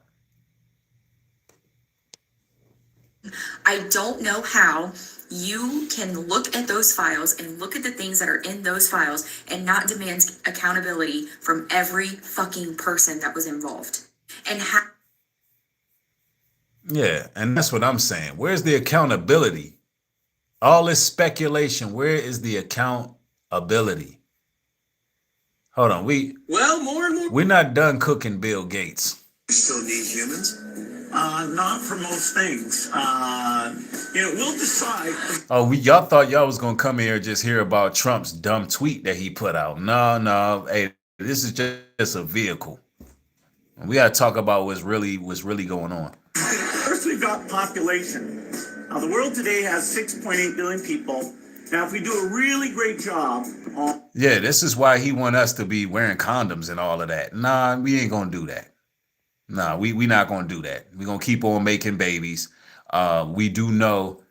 I don't know how you can look at those files and look at the things that are in those files and not demand accountability from every fucking person that was involved. And how. Yeah, and that's what I'm saying. Where's the accountability? All this speculation, where is the accountability? Hold on, we're not done cooking Bill Gates. We still need humans? Not for most things. We'll decide. Oh, y'all thought y'all was gonna come here and just hear about Trump's dumb tweet that he put out. No. Hey, this is just a vehicle. We gotta talk about what's really going on. First, we've got population. Now, the world today has 6.8 billion people. Now, if we do a really great job on... Yeah, this is why he want us to be wearing condoms and all of that. Nah, we ain't gonna do that. Nah, we not gonna do that. We're gonna keep on making babies. We do know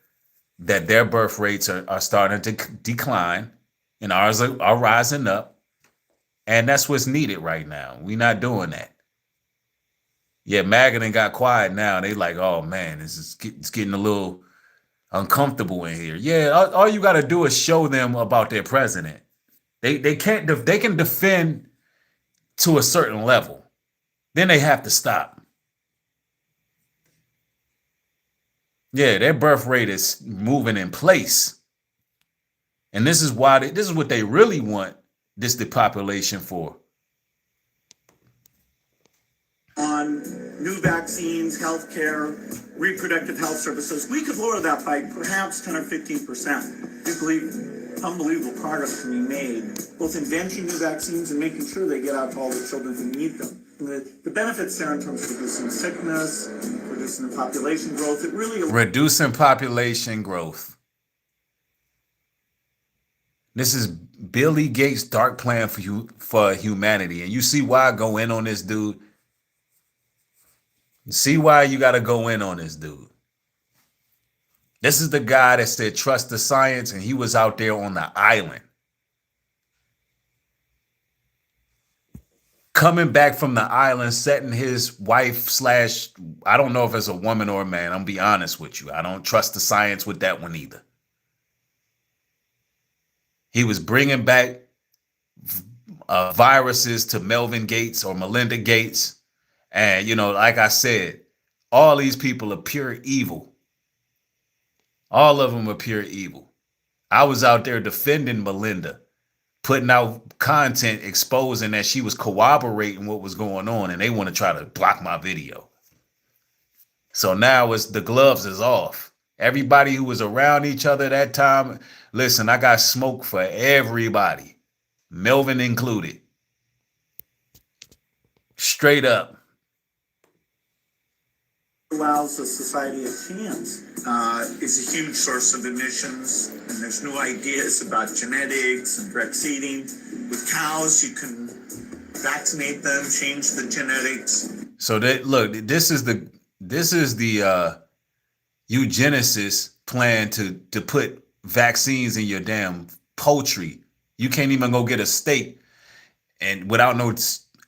that their birth rates are starting to decline and ours are rising up. And that's what's needed right now. We're not doing that. Yeah, MAGA done got quiet now. They like, oh man, it's getting a little uncomfortable in here. Yeah, all you got to do is show them about their president. They can defend to a certain level. Then they have to stop. Yeah, their birth rate is moving in place. And this is why this is what they really want this depopulation for. On new vaccines, healthcare, reproductive health services, we could lower that by perhaps 10 or 15%. We believe unbelievable progress can be made, both inventing new vaccines and making sure they get out to all the children who need them. And the benefits there in terms of reducing sickness, reducing the population growth, it really... Reducing population growth. This is Billy Gates' dark plan for humanity. And you see why I go in on this dude? See why you got to go in on this dude. This is the guy that said, trust the science, and he was out there on the island. Coming back from the island, setting his wife / I don't know if it's a woman or a man. I'm gonna be honest with you. I don't trust the science with that one either. He was bringing back viruses to Melvin Gates or Melinda Gates. And, like I said, all these people are pure evil. All of them are pure evil. I was out there defending Melinda, putting out content exposing that she was corroborating what was going on, and they want to try to block my video. So now the gloves is off. Everybody who was around each other that time, listen, I got smoke for everybody, Melvin included. Straight up. Allows the society a chance. Is a huge source of emissions, and there's new ideas about genetics and breastfeeding. With cows, you can vaccinate them, change the genetics. So this is the eugenicist plan to put vaccines in your damn poultry. You can't even go get a steak and without no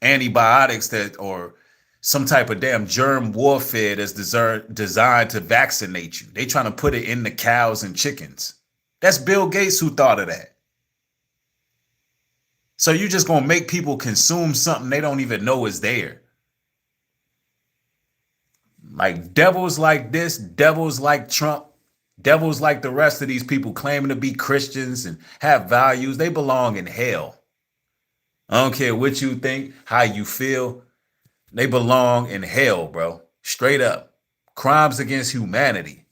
antibiotics or some type of damn germ warfare that's designed to vaccinate you. They trying to put it in the cows and chickens. That's Bill Gates who thought of that. So you just gonna make people consume something they don't even know is there. Like devils like this, devils like Trump, devils like the rest of these people claiming to be Christians and have values, they belong in hell. I don't care what you think, how you feel. They belong in hell, bro. Straight up. Crimes against humanity.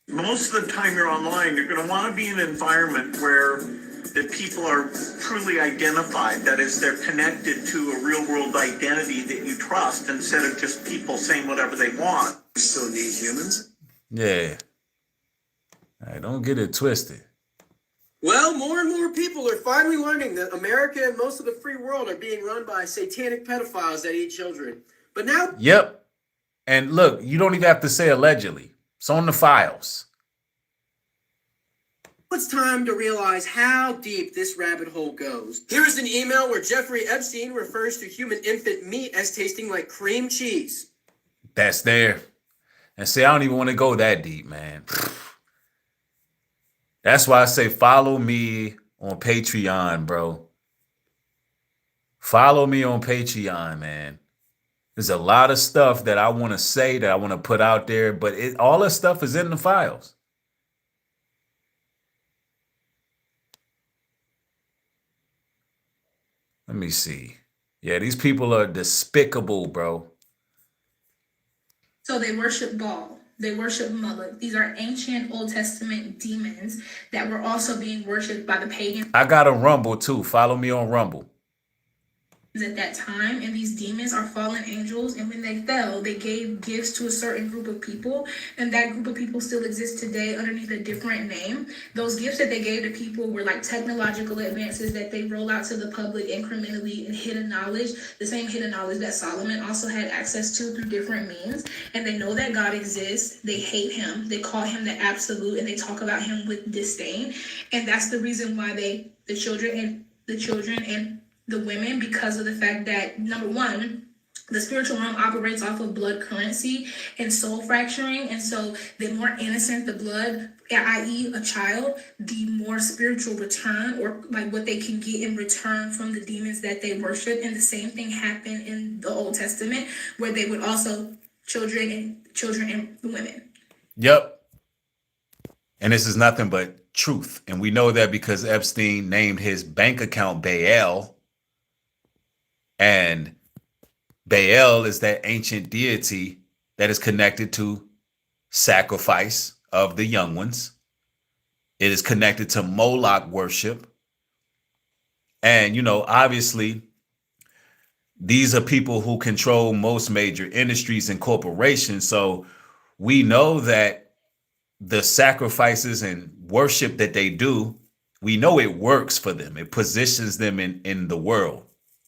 Most of the time you're online, you're going to want to be in an environment where the people are truly identified. That is, they're connected to a real world identity that you trust instead of just people saying whatever they want. We still need humans? Yeah. All right, don't get it twisted. Well, more and more people are finally learning that America and most of the free world are being run by satanic pedophiles that eat children. But now... Yep. And look, you don't even have to say allegedly. It's on the files. It's time to realize how deep this rabbit hole goes. Here's an email where Jeffrey Epstein refers to human infant meat as tasting like cream cheese. That's there. And see, I don't even want to go that deep, man. That's why I say follow me on Patreon, bro. Follow me on Patreon, man. There's a lot of stuff that I want to say, that I want to put out there, but all this stuff is in the files. Let me see. Yeah, these people are despicable, bro. So they worship Baal. They worship Moloch. These are ancient Old Testament demons that were also being worshipped by the pagans. I got a Rumble too. Follow me on Rumble. At that time, and these demons are fallen angels, and when they fell, they gave gifts to a certain group of people, and that group of people still exists today underneath a different name. Those gifts that they gave to people were like technological advances that they roll out to the public incrementally, and hidden knowledge, the same hidden knowledge that Solomon also had access to through different means. And they know that God exists. They hate him. They call him the absolute, and they talk about him with disdain. And that's the reason why the children and the women, because of the fact that, number one, the spiritual realm operates off of blood currency and soul fracturing. And so the more innocent the blood, i.e. a child, the more spiritual return, or like what they can get in return from the demons that they worship. And the same thing happened in the Old Testament, where they would also children and women. Yep. And this is nothing but truth. And we know that because Epstein named his bank account Baal. And Baal is that ancient deity that is connected to sacrifice of the young ones. It is connected to Moloch worship. And, you know, obviously, these are people who control most major industries and corporations. So we know that the sacrifices and worship that they do, we know it works for them. It positions them in the world.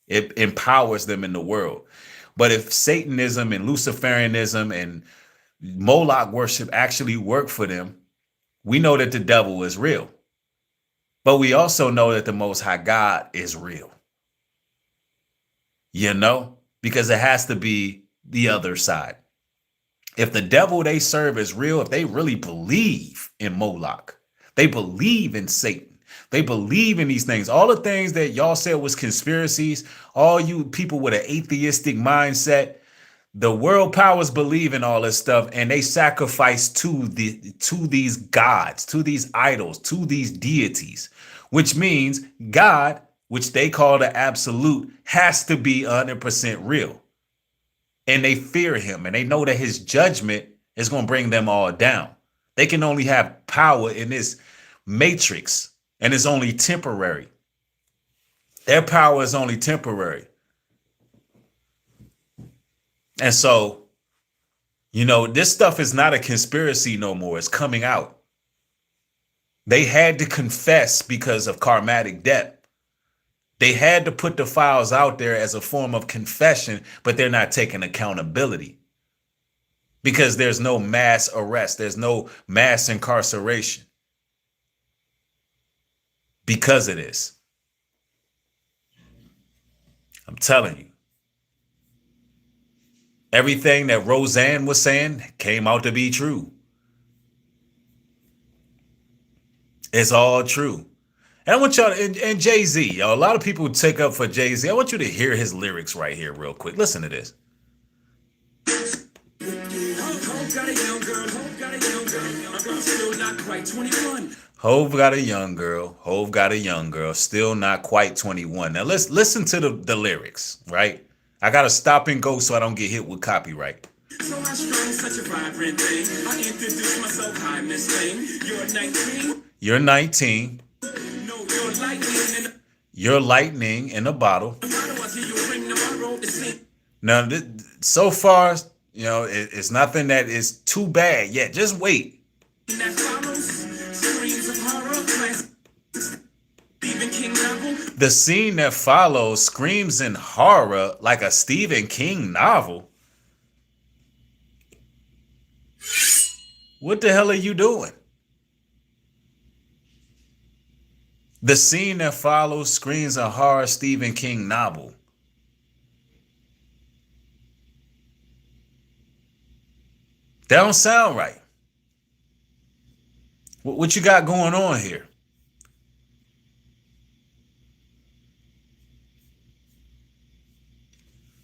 It empowers them in the world. But if Satanism and Luciferianism and Moloch worship actually work for them, we know that the devil is real. But we also know that the Most High God is real. You know, because it has to be the other side. If the devil they serve is real, if they really believe in Moloch, they believe in Satan, they believe in these things, all the things that y'all said was conspiracies, all you people with an atheistic mindset, the world powers believe in all this stuff, and they sacrifice to these gods, to these idols, to these deities, which means God, which they call the absolute, has to be 100% real. And they fear him, and they know that his judgment is going to bring them all down. They can only have power in this matrix, and it's only temporary. Their power is only temporary. And so, you know, this stuff is not a conspiracy no more. It's coming out. They had to confess because of karmatic debt. They had to put the files out there as a form of confession, but they're not taking accountability because there's no mass arrest. There's no mass incarceration because of this. I'm telling you. Everything that Roseanne was saying came out to be true. It's all true. And I want y'all, and Jay-Z, y'all, a lot of people take up for Jay-Z. I want you to hear his lyrics right here real quick. Listen to this. Hove got a young girl. Hove got a young girl. Still not quite 21. Now let's listen to the lyrics, right? I got to stop and go so I don't get hit with copyright. So I strung such a vibrant thing. I introduced myself, hi, Miss Thing. You're 19. You're 19. No, you're lightning in a bottle. Now, so far, you know, it's nothing that is too bad yet. Just wait. The scene that follows screams in horror like a Stephen King novel. What the hell are you doing? The scene that follows screams a horror Stephen King novel. That don't sound right. What you got going on here?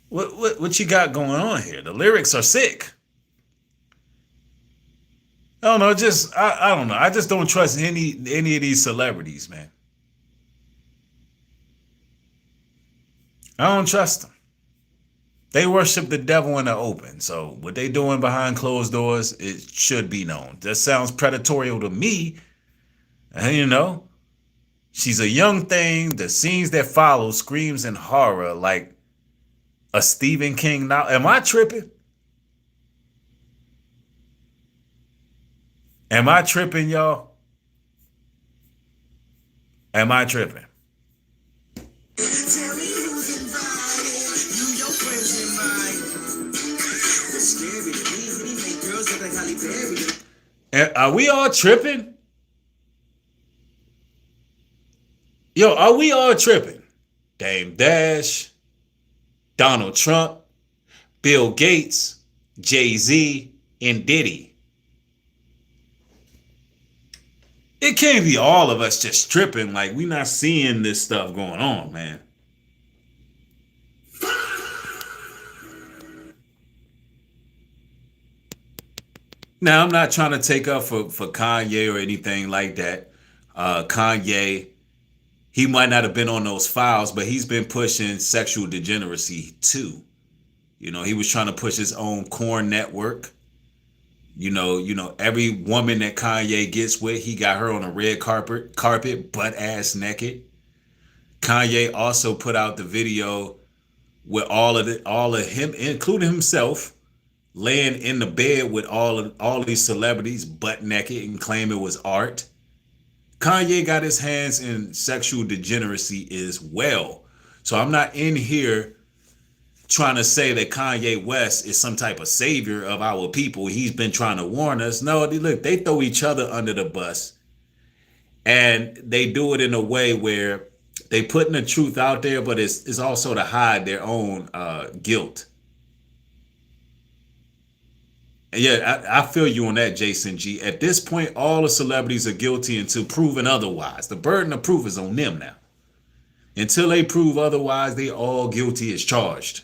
What you got going on here? The lyrics are sick. I don't know. I don't know. I just don't trust any of these celebrities, man. I don't trust them. They worship the devil in the open. So what they doing behind closed doors, it should be known. That sounds predatory to me. And you know, she's a young thing. The scenes that follow screams in horror like a Stephen King novel. Am I tripping? Am I tripping, y'all? Am I tripping? Are we all tripping? Yo, are we all tripping? Dame Dash, Donald Trump, Bill Gates, Jay-Z, and Diddy. It can't be all of us just tripping like we not seeing this stuff going on, man. Now, I'm not trying to take up for Kanye or anything like that. Kanye, he might not have been on those files, but he's been pushing sexual degeneracy too. You know, he was trying to push his own corn network. You know, every woman that Kanye gets with, he got her on a red carpet, butt ass naked. Kanye also put out the video with all of him, including himself, laying in the bed with all these celebrities butt naked and claim it was art. Kanye got his hands in sexual degeneracy as well. So I'm not in here trying to say that Kanye West is some type of savior of our people. He's been trying to warn us. No, look, they throw each other under the bus. And they do it in a way where they putting the truth out there, but it's also to hide their own guilt. And yeah, I feel you on that, Jason G. At this point, all the celebrities are guilty until proven otherwise. The burden of proof is on them now. Until they prove otherwise, they all guilty as charged.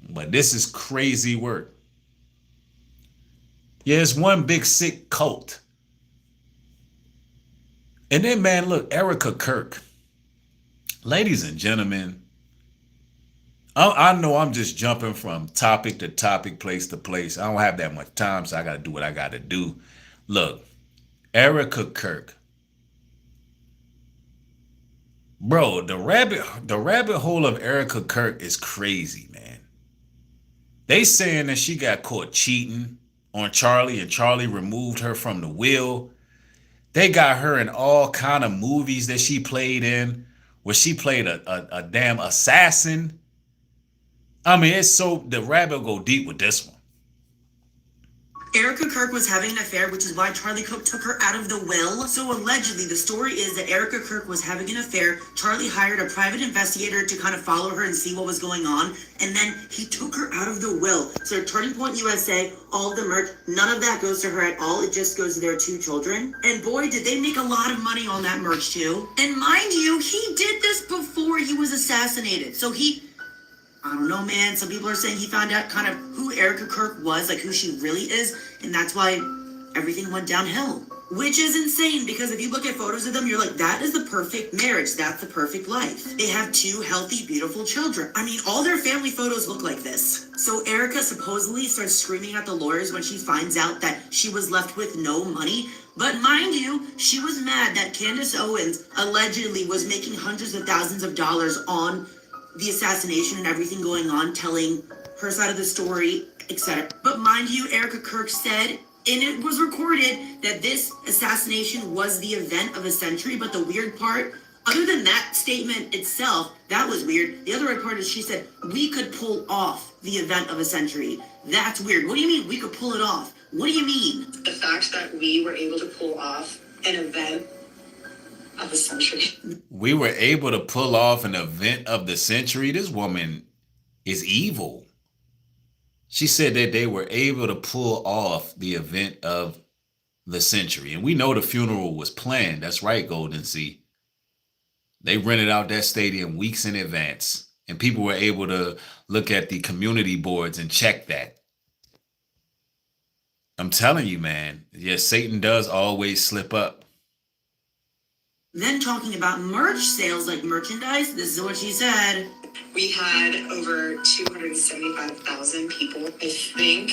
But this is crazy work. Yeah, it's one big sick cult. And then, man, look, Erica Kirk. Ladies and gentlemen, I know I'm just jumping from topic to topic, place to place. I don't have that much time, so I got to do what I got to do. Look, Erica Kirk. Bro, the rabbit hole of Erica Kirk is crazy, man. They saying that she got caught cheating on Charlie and Charlie removed her from the wheel. They got her in all kind of movies that she played in, where she played a damn assassin. I mean, it's so, the rabbit go deep with this one. Erica Kirk was having an affair, which is why Charlie Cook took her out of the will. So allegedly, the story is that Erica Kirk was having an affair. Charlie hired a private investigator to kind of follow her and see what was going on. And then he took her out of the will. So Turning Point USA, all of the merch, none of that goes to her at all. It just goes to their 2 children. And boy, did they make a lot of money on that merch too. And mind you, he did this before he was assassinated. So I don't know, man. Some people are saying he found out kind of who Erica Kirk was, like who she really is, and that's why everything went downhill. Which is insane, because if you look at photos of them, you're like, that is the perfect marriage. That's the perfect life. They have 2 healthy, beautiful children. I mean, all their family photos look like this. So Erica supposedly starts screaming at the lawyers when she finds out that she was left with no money. But mind you, she was mad that Candace Owens allegedly was making hundreds of thousands of dollars on the assassination and everything going on, telling her side of the story, etc. But mind you, Erica Kirk said And it was recorded that this assassination was the event of a century. But the weird part, other than that statement itself, that was weird. The other weird part is she said, we could pull off the event of a century. That's weird. What do you mean we could pull it off? What do you mean? The fact that we were able to pull off an event of a century. We were able to pull off an event of the century. This woman is evil. She said that they were able to pull off the event of the century. And we know the funeral was planned. That's right, Golden Sea. They rented out that stadium weeks in advance. And people were able to look at the community boards and check that. I'm telling you, man. Yes, Satan does always slip up. Then talking about merch sales, like merchandise, this is what she said. We had over 275,000 people. I think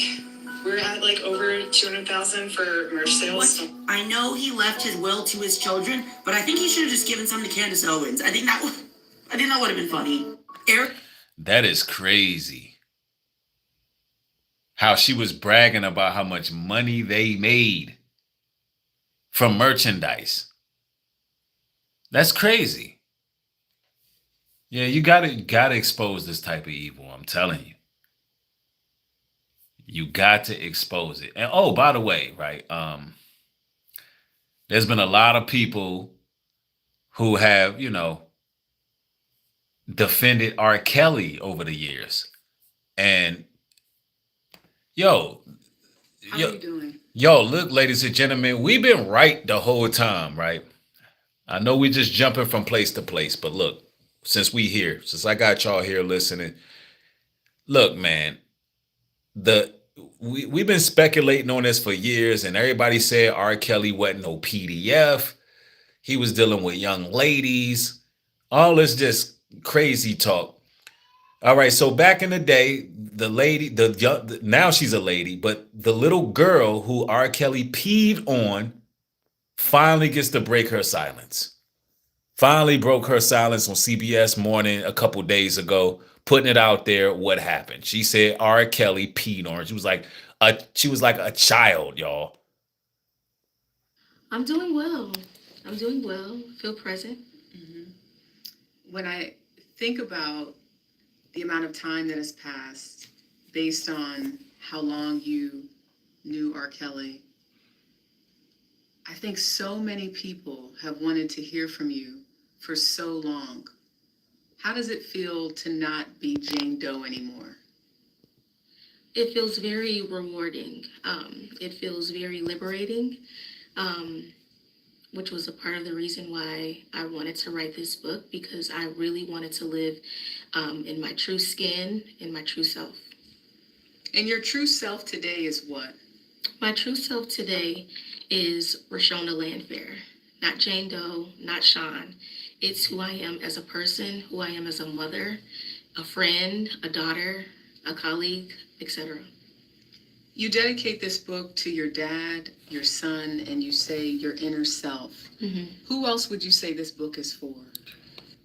we're at like over 200,000 for merch sales. I know he left his will to his children, but I think he should have just given some to Candace Owens. I think that would have been funny. Eric. That is crazy. How she was bragging about how much money they made from merchandise. That's crazy. Yeah, you gotta expose this type of evil. I'm telling you. You got to expose it. And oh, by the way, right? There's been a lot of people who have, defended R. Kelly over the years. And How you doing? Look, ladies and gentlemen, we've been right the whole time, right? I know we just jumping from place to place, but look, since I got y'all here listening, look, man, we've been speculating on this for years, and everybody said R. Kelly wasn't no PDF. He was dealing with young ladies. All this just crazy talk. All right, so back in the day, the lady, now she's a lady, but the little girl who R. Kelly peed on finally gets to break her silence. Finally broke her silence on CBS Morning a couple days ago, putting it out there what happened. She said R. Kelly peed on her. She was like a child, y'all. I'm doing well. Feel present. When I think about the amount of time that has passed based on how long you knew R. Kelly, I think so many people have wanted to hear from you for so long. How does it feel to not be Jane Doe anymore? It feels very rewarding. It feels very liberating, which was a part of the reason why I wanted to write this book, because I really wanted to live in my true skin, in my true self. And your true self today is what? My true self today is Rashonda Landfair, not Jane Doe, not Sean. It's who I am as a person, who I am as a mother, a friend, a daughter, a colleague, etc. You dedicate this book to your dad, your son, and you say your inner self. Mm-hmm. Who else would you say this book is for?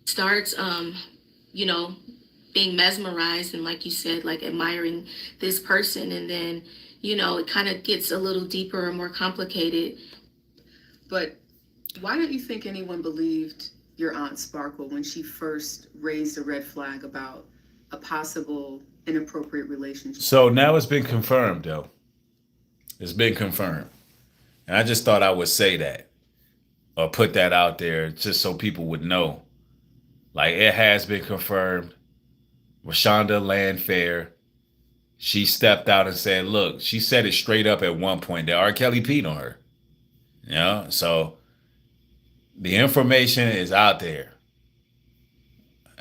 Starts, being mesmerized and, like you said, like admiring this person, and then it kind of gets a little deeper and more complicated. But why don't you think anyone believed your Aunt Sparkle when she first raised a red flag about a possible inappropriate relationship? So now it's been confirmed, though. It's been confirmed. And I just thought I would say that or put that out there just so people would know. Like, it has been confirmed. Rashonda Landfair, she stepped out and said, look, she said it straight up at one point that R. Kelly peed on her. So the information is out there.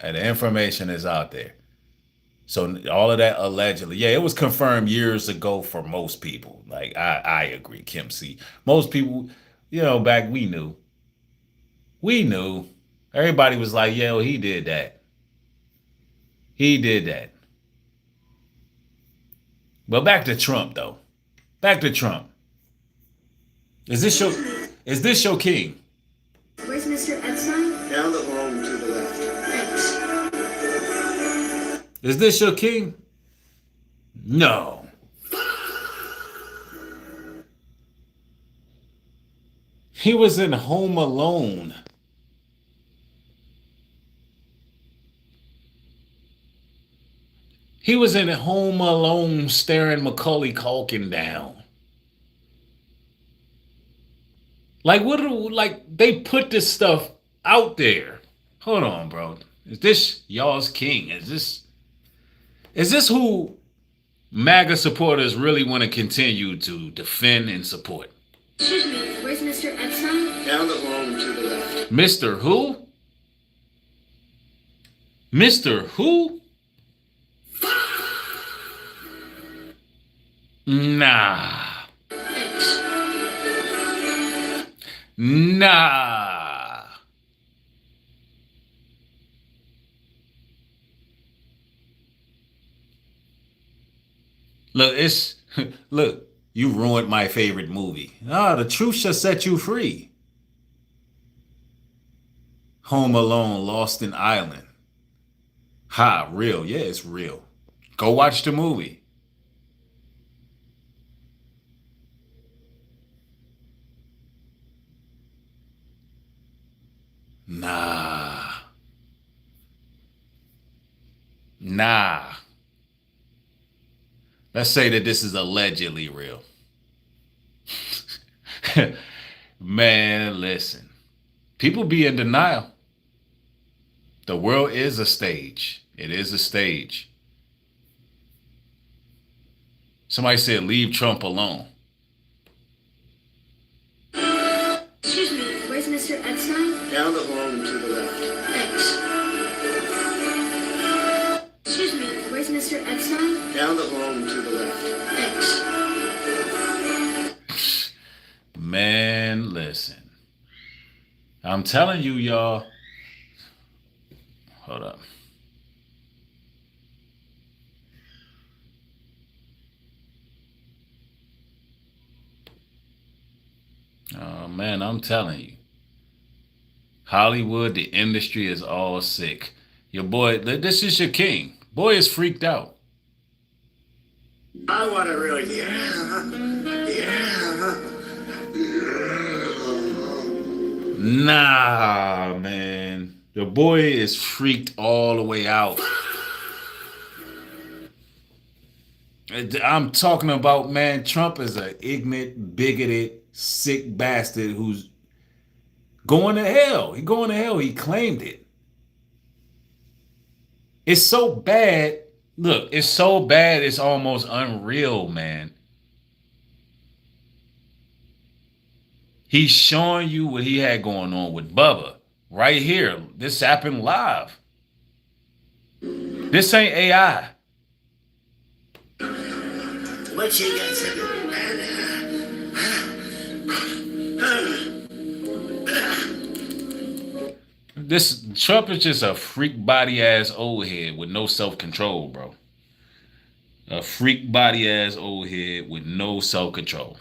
And the information is out there. So all of that allegedly, yeah, it was confirmed years ago for most people. Like, I agree, Kim C. Most people, back we knew. We knew. Everybody was like, yeah, well, he did that. He did that. But back to Trump, though. Back to Trump. Is this your king? Where's Mr. Epstein? Down the hall to the left. Thanks. Is this your king? No. He was in Home Alone. He was in Home Alone staring Macaulay Culkin down. Like, they put this stuff out there. Hold on, bro. Is this y'all's king? Is this who MAGA supporters really want to continue to defend and support? Excuse me, where's Mr. Epstein? Down the hall to the left. Mr. Who? Mr. Who? Nah. Nah. Look, you ruined my favorite movie. The truth shall set you free. Home Alone, Lost in Island. Ha, real. Yeah, it's real. Go watch the movie. Nah. Let's say that this is allegedly real. Man, listen. People be in denial. The world is a stage. It is a stage. Somebody said, leave Trump alone. Excuse me, where's Mr. Epstein? Down the hall to the left. Thanks. Excuse me, where's Mr. Epstein? Down the hall to the left. Thanks. Man, listen. I'm telling you, y'all. Hold up. Oh, man, I'm telling you. Hollywood, the industry is all sick. Your boy, this is your king. Boy is freaked out. I want to really, Nah, man. The boy is freaked all the way out. I'm talking about, man, Trump is an ignorant, bigoted, sick bastard who's going to hell. He's going to hell. He claimed it. It's so bad. Look, it's so bad, it's almost unreal, man. He's showing you what he had going on with Bubba. Right here. This happened live. This ain't AI. What you got to do? This Trump is just a freak body ass old head with no self-control, bro. A freak body ass old head with no self-control.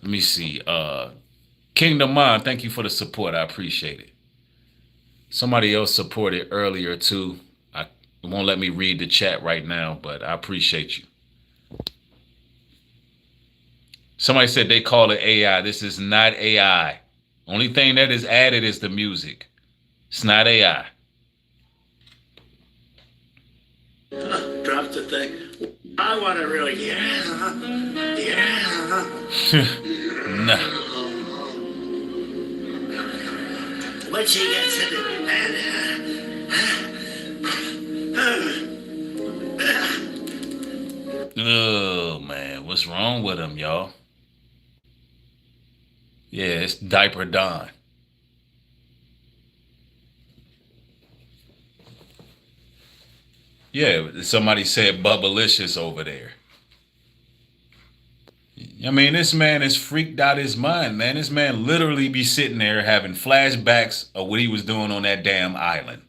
Let me see. Kingdom Mind, thank you for the support. I appreciate it. Somebody else supported earlier too. It won't let me read the chat right now, but I appreciate you. Somebody said they call it AI. This is not AI. Only thing that is added is the music. It's not AI. Drop the thing. I want to really, Nah. What you got to do? Oh, man. What's wrong with him, y'all? Yeah, it's Diaper Don. Yeah, somebody said Bubblicious over there. I mean, this man is freaked out his mind, man. This man literally be sitting there having flashbacks of what he was doing on that damn island.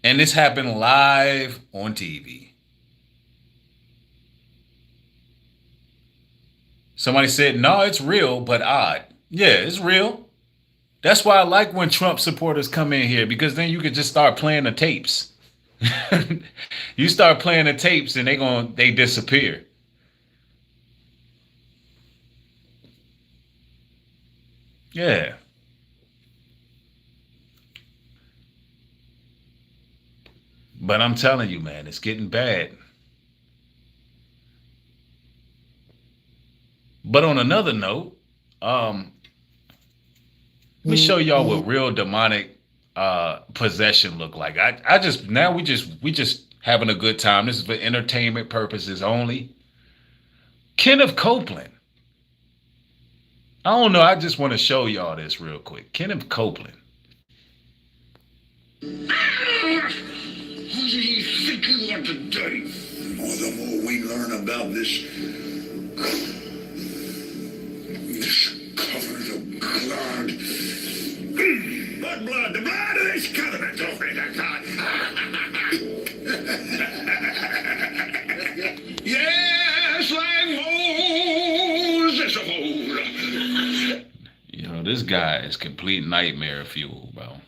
And this happened live on TV. Somebody said, no, it's real, but odd. Yeah, it's real. That's why I like when Trump supporters come in here, because then you could just start playing the tapes. You start playing the tapes and they disappear. Yeah. But I'm telling you, man, it's getting bad. But on another note, let me show y'all what real demonic possession look like. We just having a good time. This is for entertainment purposes only. Kenneth Copeland. I don't know. I just want to show y'all this real quick. Kenneth Copeland. What do you think you want to do? The more we learn about this covenant of blood. What blood? The blood of this covenant, offering of God. Yes, like Moses of old. You know, this guy is complete nightmare fuel, bro.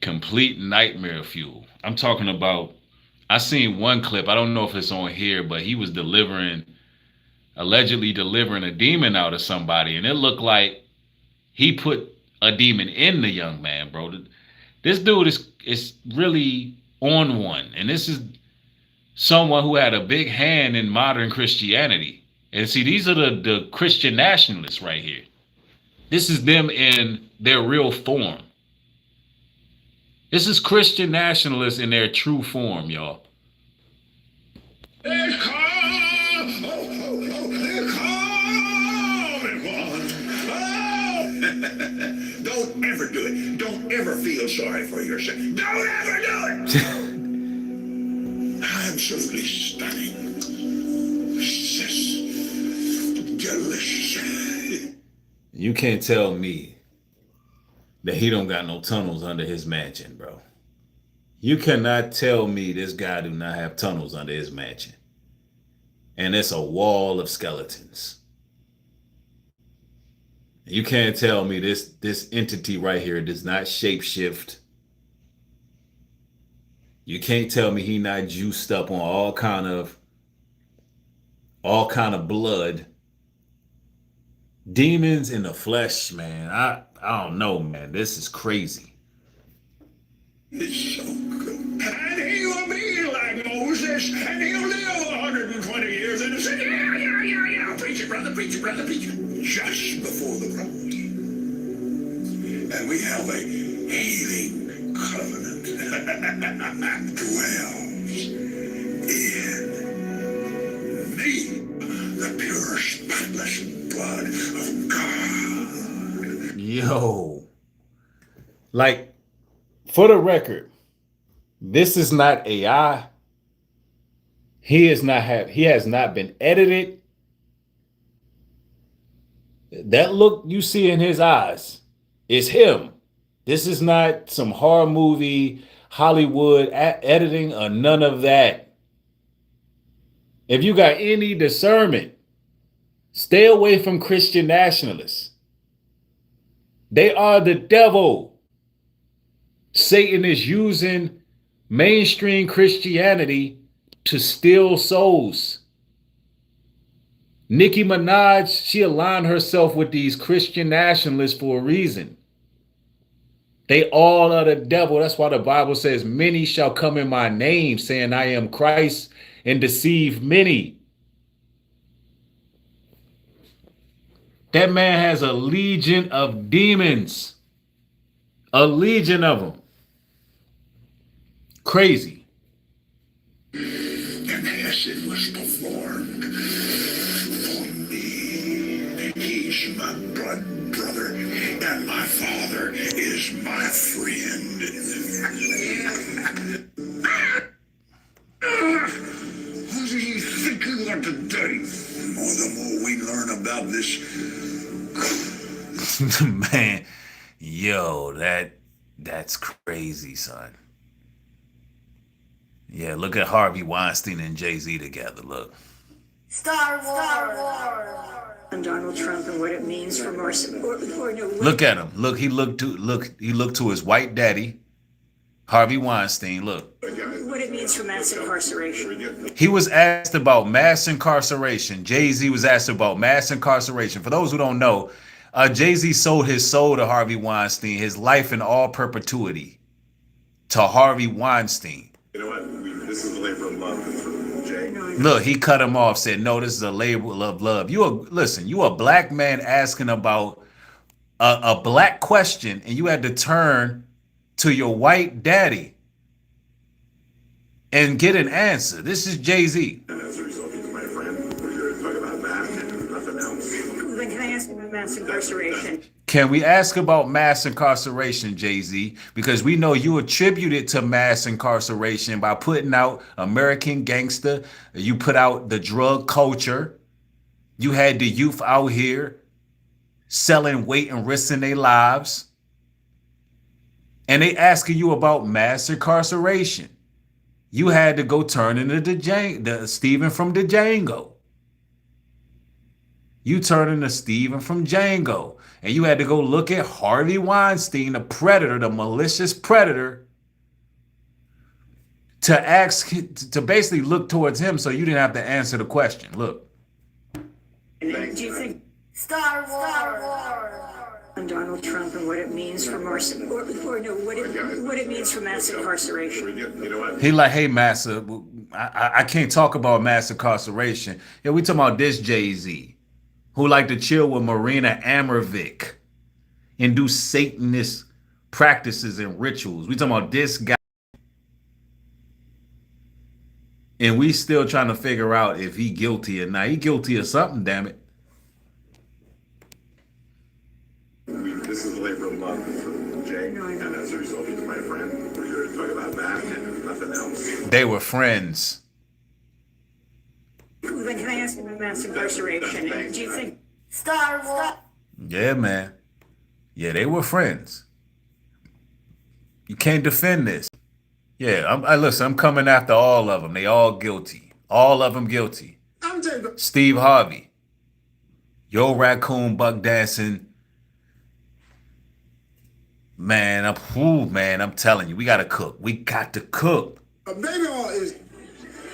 Complete nightmare fuel. I'm talking about, I seen one clip, I don't know if it's on here, but he was allegedly delivering a demon out of somebody, and it looked like he put a demon in the young man, bro. This dude is really on one, and this is someone who had a big hand in modern Christianity. And see, these are the Christian nationalists right here. This is them in their real form. This is Christian nationalists in their true form, y'all. They're coming one. Don't ever do it. Don't ever feel sorry for yourself. Don't ever do it. Absolutely stunning. Delicious. You can't tell me that he don't got no tunnels under his mansion, bro. You cannot tell me this guy do not have tunnels under his mansion. And it's a wall of skeletons. You can't tell me this entity right here does not shapeshift. You can't tell me he not juiced up on all kind of blood. Demons in the flesh, man. I don't know, man. This is crazy. It's so good. And he will be like Moses, and he'll live 120 years in the city. Yeah. Preach it, brother, preach it, brother, preach it. Just before the cross. And we have a healing covenant. Dwells in me, the pure, spotless blood of God. Yo. Like, for the record, this is not AI. He has not been edited. That look you see in his eyes is him. This is not some horror movie, Hollywood editing or none of that. If you got any discernment, stay away from Christian nationalists. They are the devil. Satan is using mainstream Christianity to steal souls. Nicki Minaj, she aligned herself with these Christian nationalists for a reason. They all are the devil. That's why the Bible says, many shall come in my name, saying I am Christ, and deceive many. That man has a legion of demons. A legion of them. Crazy. And Hesed was performed for me. He's my blood brother, and my father is my friend. What do you think you want to do? The more we learn about this. Man, yo, that's crazy, son. Yeah, look at Harvey Weinstein and Jay-Z together. Look. Star Wars. And Donald Trump and what it means for more support. Look at him. Look, he looked to his white daddy, Harvey Weinstein. Look. What what it means for mass incarceration. He was asked about mass incarceration. Jay-Z was asked about mass incarceration. For those who don't know, Jay-Z sold his soul to Harvey Weinstein, his life in all perpetuity to Harvey Weinstein. You know what? This is a labor of love for Jay. Look, he cut him off, said, no, this is a labor of love. You a black man asking about a black question, and you had to turn to your white daddy and get an answer. This is Jay-Z. And as a result, he's my friend. We're here to talk about that and nothing else. Then can I ask about mass incarceration? Can we ask about mass incarceration, Jay-Z? Because we know you attributed to mass incarceration by putting out American Gangster. You put out the drug culture. You had the youth out here selling weight and risking their lives. And they asking you about mass incarceration. You had to go turn into the Stephen from the Django. You turn into Stephen from Django. And you had to go look at Harvey Weinstein, the predator, the malicious predator, to basically look towards him so you didn't have to answer the question. Look. Do you think Star Wars on Donald Trump and what it means for what it means for mass incarceration? He like, hey, massa, I can't talk about mass incarceration. Yeah, we talking about this Jay-Z, who like to chill with Marina Abramovic and do Satanist practices and rituals. We talking about this guy. And we still trying to figure out if he guilty or not. He guilty of something, damn it. This is a labor of love for Jay. And as a result, he's my friend. We're here to talk about that and nothing else. They were friends. Then can I ask about mass incarceration? Do you think Star Wars? Yeah, man. Yeah, they were friends. You can't defend this. Yeah, listen, I'm coming after all of them. They all guilty. All of them guilty. Steve Harvey. Yo raccoon buck dancing. Man, I'm telling you, we gotta cook. We got to cook. Baby oil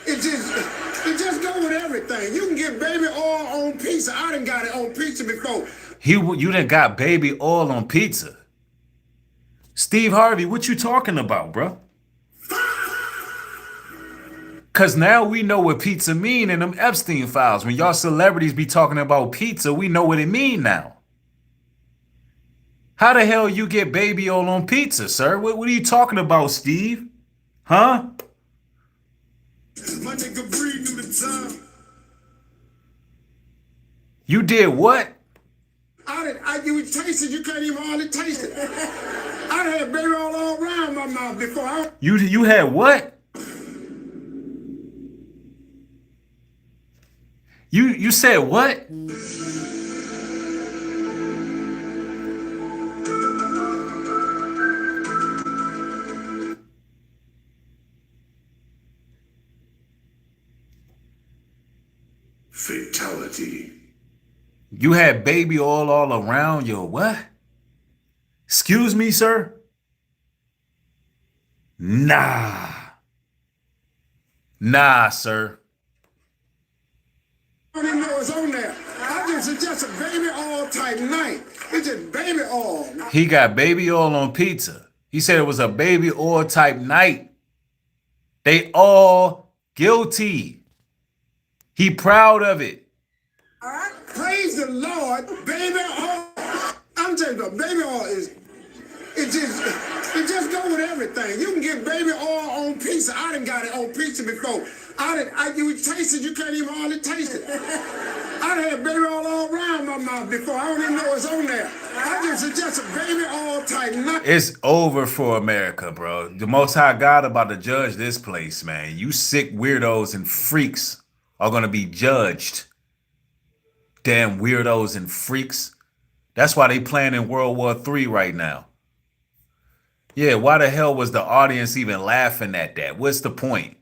it just go with everything. You can get baby oil on pizza. I done got it on pizza before. You done got baby oil on pizza. Steve Harvey, what you talking about, bro? Cause now we know what pizza mean in them Epstein files. When y'all celebrities be talking about pizza, we know what it mean now. How the hell you get baby oil on pizza, sir? What are you talking about, Steve? Huh? You did what? You taste it, you can't even hardly taste it. I had baby oil all around my mouth before. You had what? You said what? Fatality. You had baby oil all around your what? Excuse me, sir? Nah, sir. I didn't know it was on there. It's just a baby oil type night. It's just baby oil. He got baby oil on pizza. He said it was a baby oil type night. They all guilty. He proud of it. All right. Praise the Lord, baby oil. I'm telling you, baby oil it just go with everything. You can get baby oil on pizza. I done got it on pizza before. You taste it, you can't even hardly taste it. I had baby oil all around my mouth before. I don't even know it's on there. It's just a baby oil type nut. It's over for America, bro. The Most High God about to judge this place, man. You sick weirdos and freaks are going to be judged. Damn weirdos and freaks. That's why they planning World War III right now. Yeah, why the hell was the audience even laughing at that? What's the point?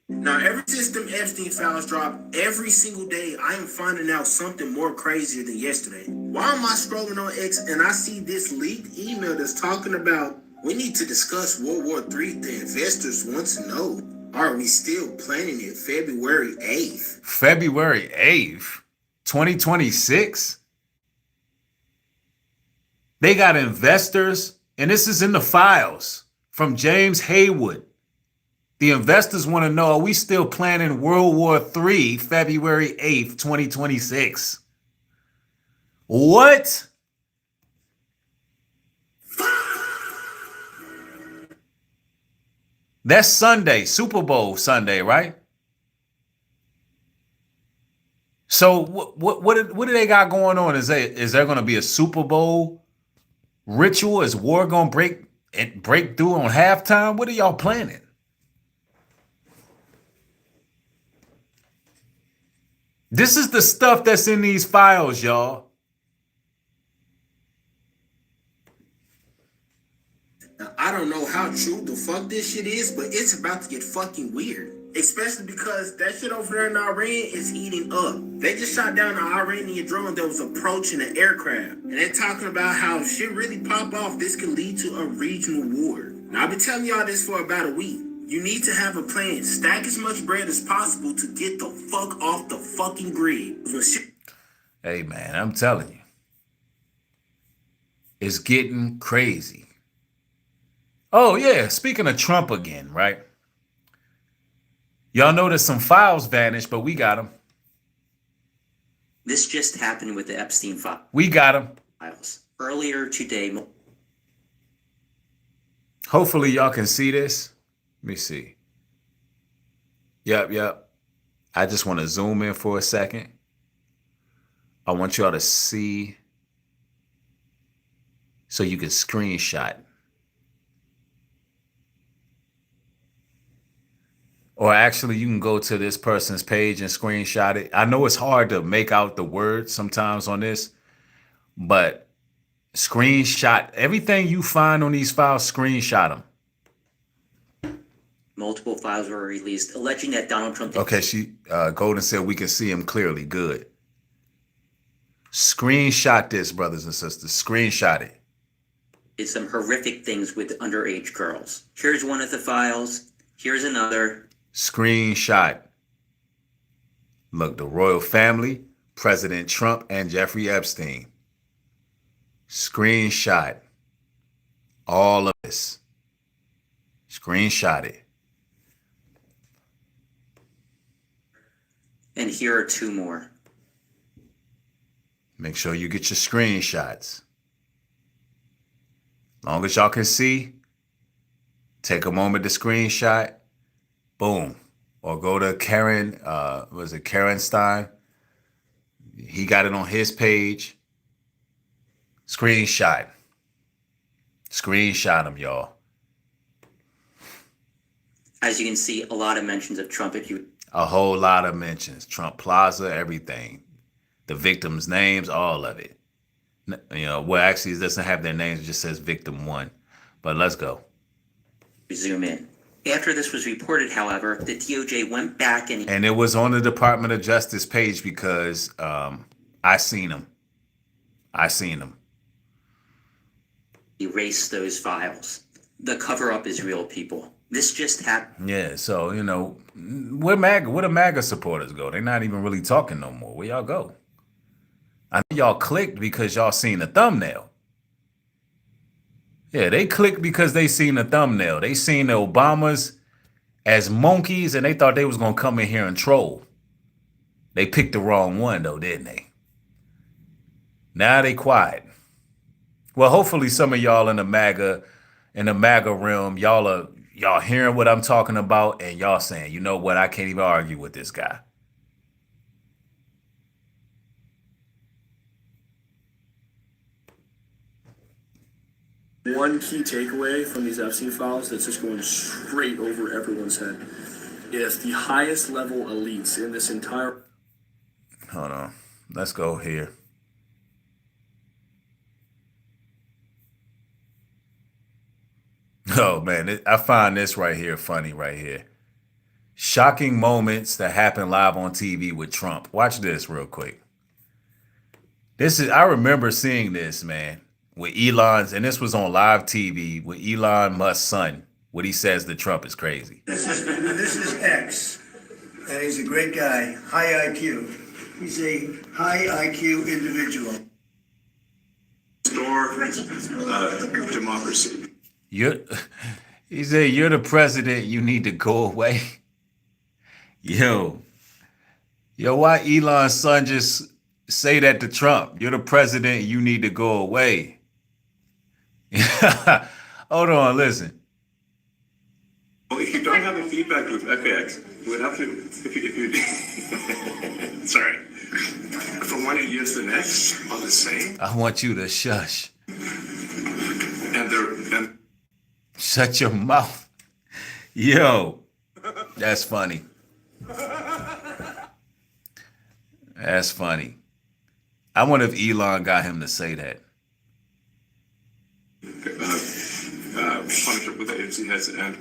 Now, ever since them Epstein files drop, every single day, I am finding out something more crazier than yesterday. Why am I scrolling on X and I see this leaked email that's talking about We need to discuss World War III. The investors want to know, are we still planning it February 8th? February 8th, 2026? They got investors, and this is in the files from James Haywood. The investors want to know, are we still planning World War III, February 8th, 2026? What? That's Sunday, Super Bowl Sunday, right? So what do they got going on? Is there going to be a Super Bowl ritual? Is war going to break through on halftime? What are y'all planning? This is the stuff that's in these files, y'all. Now, I don't know how true the fuck this shit is, but it's about to get fucking weird. Especially because that shit over there in Iran is heating up. They just shot down an Iranian drone that was approaching an aircraft. And they're talking about how if shit really pop off, this could lead to a regional war. Now, I've been telling y'all this for about a week. You need to have a plan. Stack as much bread as possible to get the fuck off the fucking grid. Hey, man, I'm telling you. It's getting crazy. Oh, yeah, speaking of Trump again, right? Y'all notice some files vanished, but we got them. This just happened with the Epstein We got them. files. Earlier today, Hopefully y'all can see this. Let me see. Yep. I just want to zoom in for a second. I want y'all to see so you can screenshot. Or actually, you can go to this person's page and screenshot it. I know it's hard to make out the words sometimes on this, but screenshot everything you find on these files, screenshot them. multiple files were released alleging that Donald Trump... Okay, Golden said we can see him clearly. Good. Screenshot this, brothers and sisters. Screenshot it. did some horrific things with underage girls. Here's one of the files. Here's another. Screenshot. Look, the royal family, President Trump, and Jeffrey Epstein. Screenshot. All of this. Screenshot it. And here are two more. Make sure you get your screenshots. Long as y'all can see, take a moment to screenshot. Boom. Or go to Karen, was it Karen Stein? He got it on his page. Screenshot. Screenshot them, y'all. As you can see, a lot of mentions of Trump. A whole lot of mentions. Trump Plaza, everything. The victims' names, all of it. You know, well, actually, it doesn't have their names. It just says victim one. But let's go. Zoom in. After this was reported, however, the DOJ went back and... And it was on the Department of Justice page because I seen them. Erased those files. The cover-up is real, people. This just happened. Yeah, so, you know, where do MAGA supporters go? They're not even really talking no more. Where y'all go? I know y'all clicked because y'all seen the thumbnail. Yeah, they clicked because they seen the thumbnail. They seen the Obamas as monkeys and they thought they was going to come in here and troll. They picked the wrong one, though, didn't they? Now they quiet. Well, hopefully some of y'all in the MAGA realm, y'all hearing what I'm talking about and y'all saying, you know what, I can't even argue with this guy. One key takeaway from these Epstein files that's just going straight over everyone's head is the highest level elites in this entire... Hold on. Let's go here. Oh, man. I find this right here funny right here. Shocking moments that happen live on TV with Trump. Watch this real quick. I remember seeing this, man. with Elon's, and this was on live TV with Elon Musk's son, what he says that Trump is crazy. This is X, and he's a great guy, high IQ. He's a high IQ individual. Democracy. He said, you're the president, you need to go away. Yo, why Elon's son just say that to Trump? You're the president, you need to go away. Hold on, listen. Well, if you don't have a feedback loop, FAX, you would have to, if you sorry, from one year to the next on the same. I want you to shush. And shut your mouth. Yo, that's funny. That's funny. I wonder if Elon got him to say that. Partnership with the agency heads, and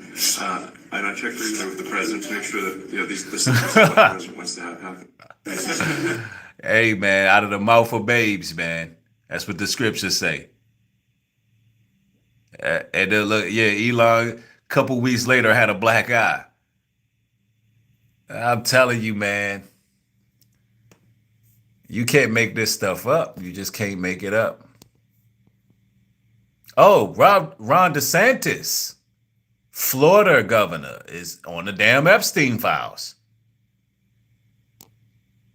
I checked with the president to make sure that these the stuff that the president wants to have happen. Hey man, out of the mouth of babes, man. That's what the scriptures say. And then look, yeah, Elon, a couple weeks later, had a black eye. I'm telling you, man, you can't make this stuff up. You just can't make it up. Oh, Ron DeSantis, Florida governor, is on the damn Epstein files.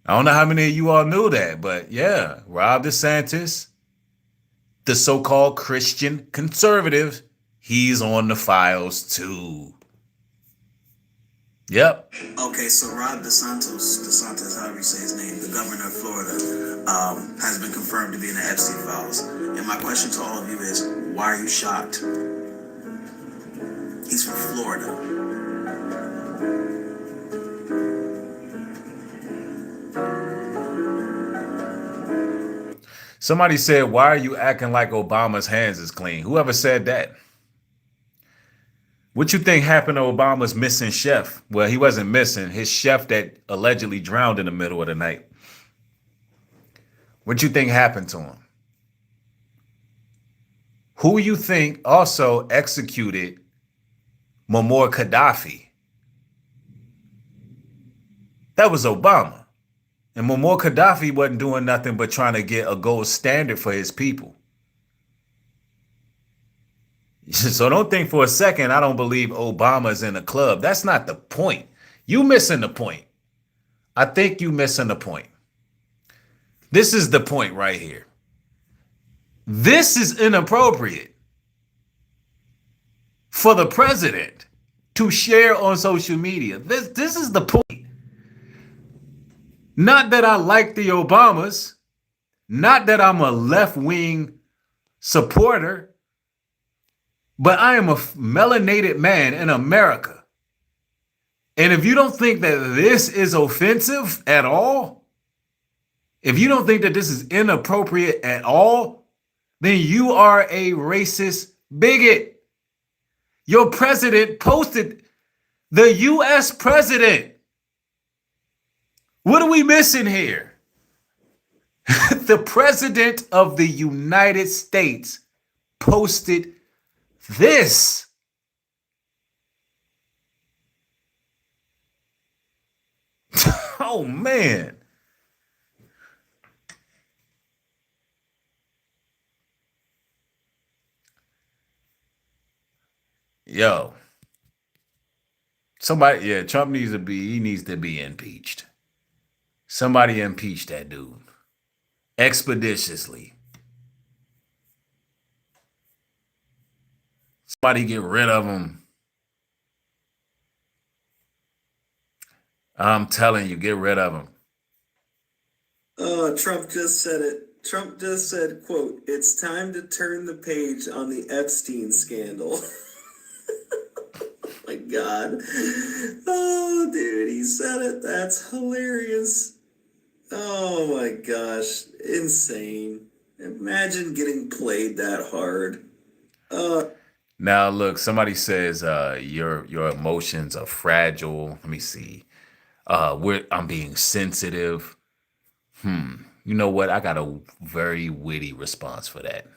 I don't know how many of you all knew that, but yeah, Ron DeSantis, the so-called Christian conservative, he's on the files too. Yep. Okay, so Ron DeSantis, however you say his name, the governor of Florida, has been confirmed to be in the Epstein files. And my question to all of you is, why are you shocked? He's from Florida. Somebody said, why are you acting like Obama's hands is clean? Whoever said that? What you think happened to Obama's missing chef? Well, he wasn't missing. His chef that allegedly drowned in the middle of the night. What you think happened to him? Who you think also executed Muammar Gaddafi? That was Obama. And Muammar Gaddafi wasn't doing nothing but trying to get a gold standard for his people. So don't think for a second I don't believe Obama's in the club. That's not the point. You missing the point. I think you missing the point. This is the point right here. This is inappropriate for the president to share on social media. This is the point. Not that I like the Obamas, not that I'm a left-wing supporter, but I am a melanated man in America. And if you don't think that this is offensive at all, if you don't think that this is inappropriate at all, then you are a racist bigot. Your president posted, the U.S. president. What are we missing here? The president of the United States posted this. Oh, man. Yo. Somebody, yeah, Trump needs to be impeached. Somebody impeach that dude expeditiously. Somebody get rid of him. I'm telling you, get rid of him. Oh, Trump just said it. Trump just said, quote, "It's time to turn the page on the Epstein scandal." Oh my God. Oh, dude, he said it. That's hilarious. Oh my gosh. Insane. Imagine getting played that hard. Now, look, somebody says your emotions are fragile. Let me see. I'm being sensitive. You know what? I got a very witty response for that.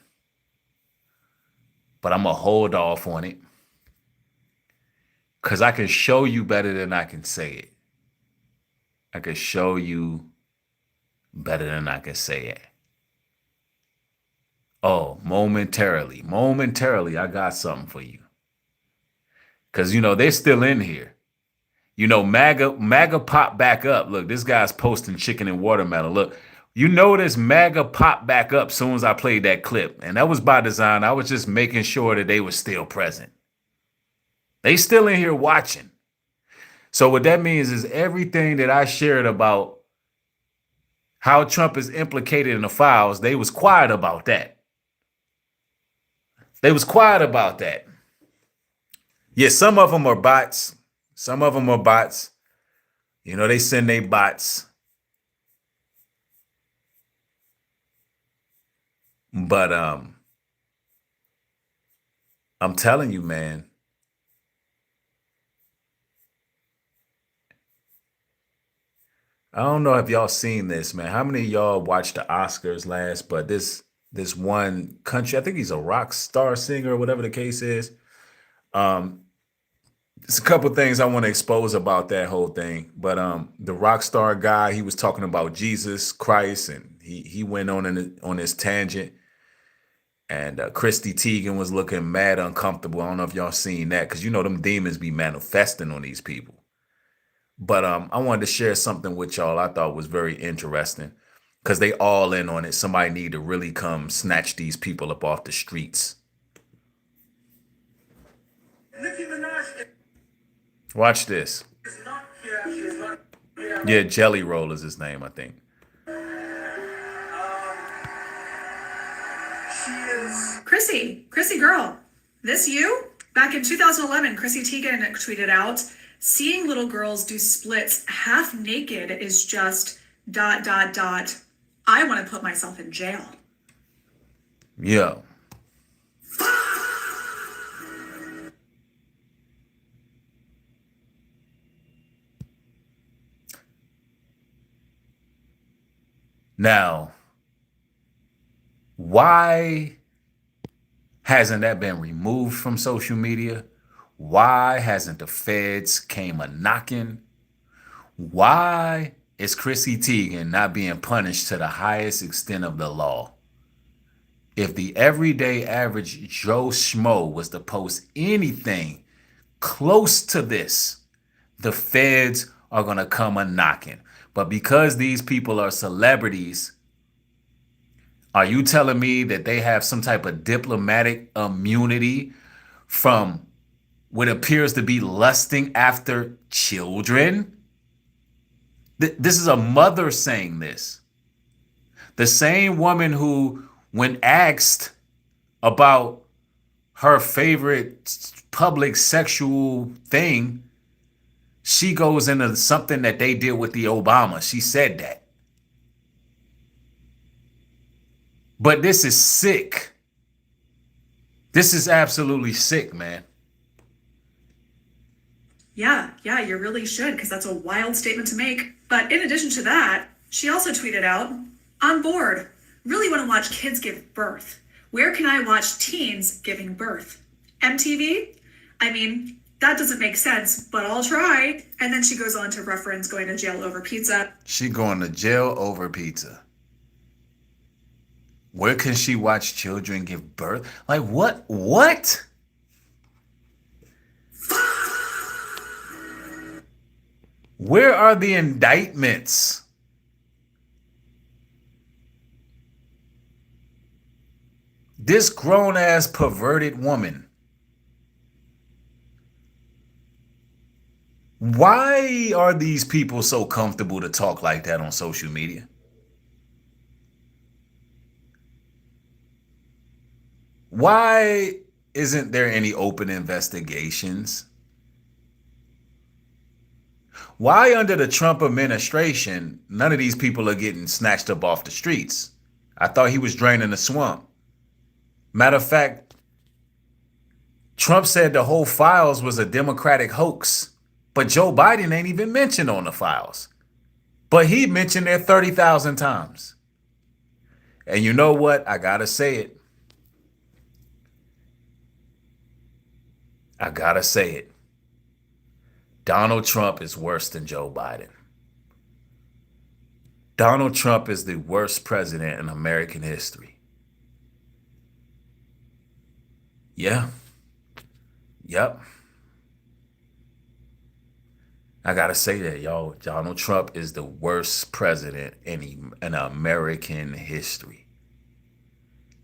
but I'm going to hold off on it because I can show you better than I can say it. I can show you better than I can say it. Oh, momentarily, I got something for you. Because, they're still in here. MAGA popped back up. Look, this guy's posting chicken and watermelon. Look, notice MAGA popped back up as soon as I played that clip. And that was by design. I was just making sure that they were still present. They still in here watching. So what that means is everything that I shared about how Trump is implicated in the files, they was quiet about that. They was quiet about that. Yeah, some of them are bots. Some of them are bots. They send their bots. But I'm telling you, man. I don't know if y'all seen this, man. How many of y'all watched the Oscars last? But this one country, I think he's a rock star singer or whatever the case is. There's a couple things I want to expose about that whole thing. But the rock star guy, he was talking about Jesus Christ, and he went on this tangent. And Chrissy Teigen was looking mad uncomfortable. I don't know if y'all seen that, because them demons be manifesting on these people. But I wanted to share something with y'all I thought was very interesting, because they all in on it. Somebody need to really come snatch these people up off the streets. Watch this. Yeah, Jelly Roll is his name, I think. Chrissy girl, this you? Back in 2011, Chrissy Teigen tweeted out, "Seeing little girls do splits half naked is just ... I want to put myself in jail." Yeah. Now, why hasn't that been removed from social media? Why hasn't the feds came a knocking? Why is Chrissy Teigen not being punished to the highest extent of the law? If the everyday average Joe Schmo was to post anything close to this, the feds are going to come a knocking. But because these people are celebrities, are you telling me that they have some type of diplomatic immunity from what appears to be lusting after children? This is a mother saying this. The same woman who, when asked about her favorite public sexual thing, she goes into something that they did with the Obama. She said that. But this is sick. This is absolutely sick, man. Yeah, you really should, because that's a wild statement to make. But in addition to that, she also tweeted out, "On board. Really want to watch kids give birth. Where can I watch teens giving birth? MTV? I mean, that doesn't make sense, but I'll try." And then she goes on to reference going to jail over pizza. She going to jail over pizza. Where can she watch children give birth? Like what? What? Where are the indictments? This grown-ass perverted woman. Why are these people so comfortable to talk like that on social media? Why isn't there any open investigations? Why under the Trump administration, none of these people are getting snatched up off the streets? I thought he was draining the swamp. Matter of fact, Trump said the whole files was a Democratic hoax, but Joe Biden ain't even mentioned on the files. But he mentioned it 30,000 times. And you know what? I gotta say it. I gotta say it. Donald Trump is worse than Joe Biden. Donald Trump is the worst president in American history. Yeah. Yep. I gotta say that, y'all. Donald Trump is the worst president in American history.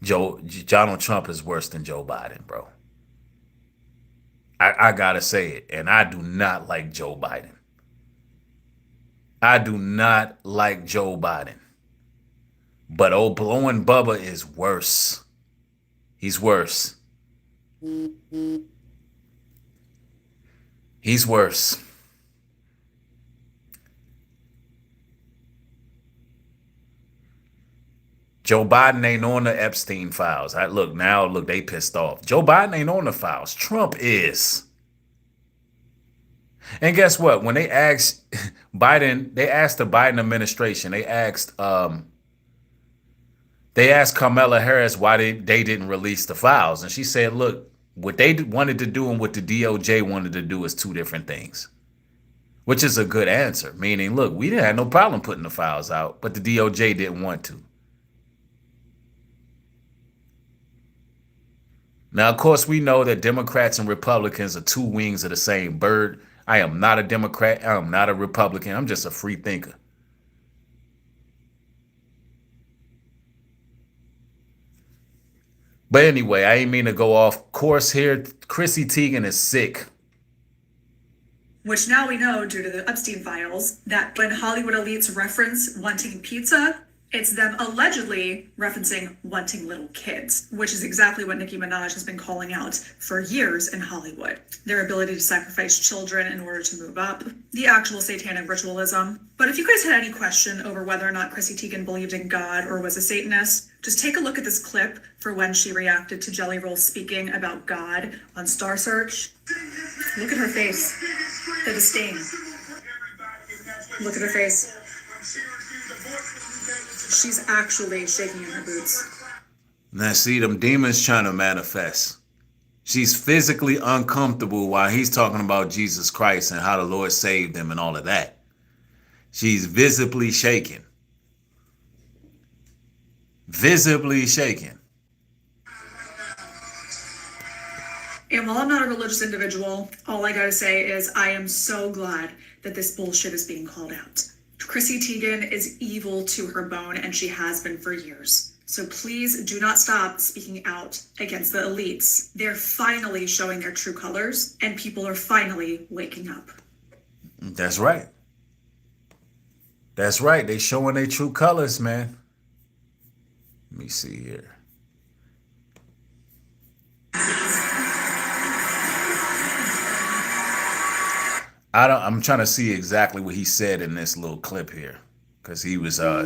Donald Trump is worse than Joe Biden, bro. I gotta say it. And I do not like Joe Biden. I do not like Joe Biden. But old Blowing Bubba is worse. He's worse. He's worse. Joe Biden ain't on the Epstein files. Look, they pissed off. Joe Biden ain't on the files. Trump is. And guess what? When they asked Biden, they asked the Biden administration, they asked Kamala Harris why they didn't release the files. And she said, look, what they wanted to do and what the DOJ wanted to do is two different things. Which is a good answer. Meaning, look, we didn't have no problem putting the files out, but the DOJ didn't want to. Now, of course, we know that Democrats and Republicans are two wings of the same bird. I am not a Democrat. I am not a Republican. I'm just a free thinker. But anyway, I ain't mean to go off course here. Chrissy Teigen is sick. Which now we know, due to the Epstein files, that when Hollywood elites reference wanting pizza, it's them allegedly referencing wanting little kids, which is exactly what Nicki Minaj has been calling out for years in Hollywood. Their ability to sacrifice children in order to move up, the actual satanic ritualism. But if you guys had any question over whether or not Chrissy Teigen believed in God or was a Satanist, just take a look at this clip for when she reacted to Jelly Roll speaking about God on Star Search. Look at her face. The disdain. Look at her face. She's actually shaking in her boots. Now, see, them demons trying to manifest. She's physically uncomfortable while he's talking about Jesus Christ and how the Lord saved him and all of that. She's visibly shaking. Visibly shaking. And while I'm not a religious individual, all I gotta say is I am so glad that this bullshit is being called out. Chrissy Teigen is evil to her bone, and she has been for years. So please do not stop speaking out against the elites. They're finally showing their true colors, and people are finally waking up. That's right. That's right. They showing their true colors, man. Let me see here. I'm trying to see exactly what he said in this little clip here. Because he was, hold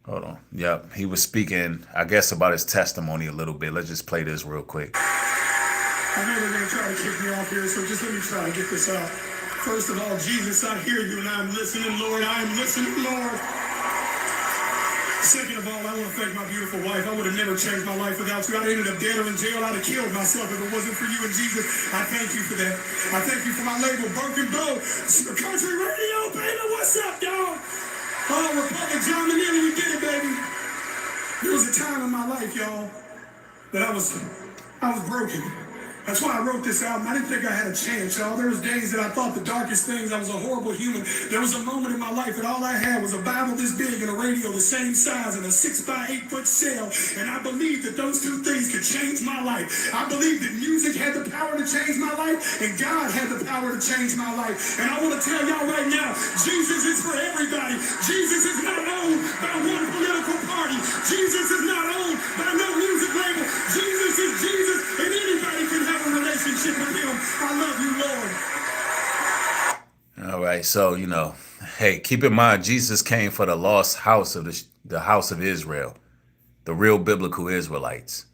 on. Yep. He was speaking, I guess, about his testimony a little bit. Let's just play this real quick. I know they're going to try to kick me off here, so just let me try to get this out. First of all, Jesus, I hear you and I'm listening, Lord. I'm listening, Lord. Second of all, I want to thank my beautiful wife. I would have never changed my life without you. I'd ended up dead or in jail. I'd have killed myself if it wasn't for you and Jesus. I thank you for that. I thank you for my label, Broken Bow. Country Radio, baby. What's up, y'all? Oh, Republic John Manili, we did it, baby. There was a time in my life, y'all, that I was broken. That's why I wrote this album. I didn't think I had a chance, y'all. There was days that I thought the darkest things. I was a horrible human. There was a moment in my life that all I had was a Bible this big and a radio the same size and a 6x8 foot cell. And I believed that those two things could change my life. I believed that music had the power to change my life and God had the power to change my life. And I want to tell y'all right now, Jesus is for everybody. Jesus is not owned by one political party. Jesus is not owned by no music label. Jesus is Jesus, and anybody can have a relationship with him. I love you, Lord. All right, so, hey, keep in mind, Jesus came for the lost house of the house of Israel, the real biblical Israelites.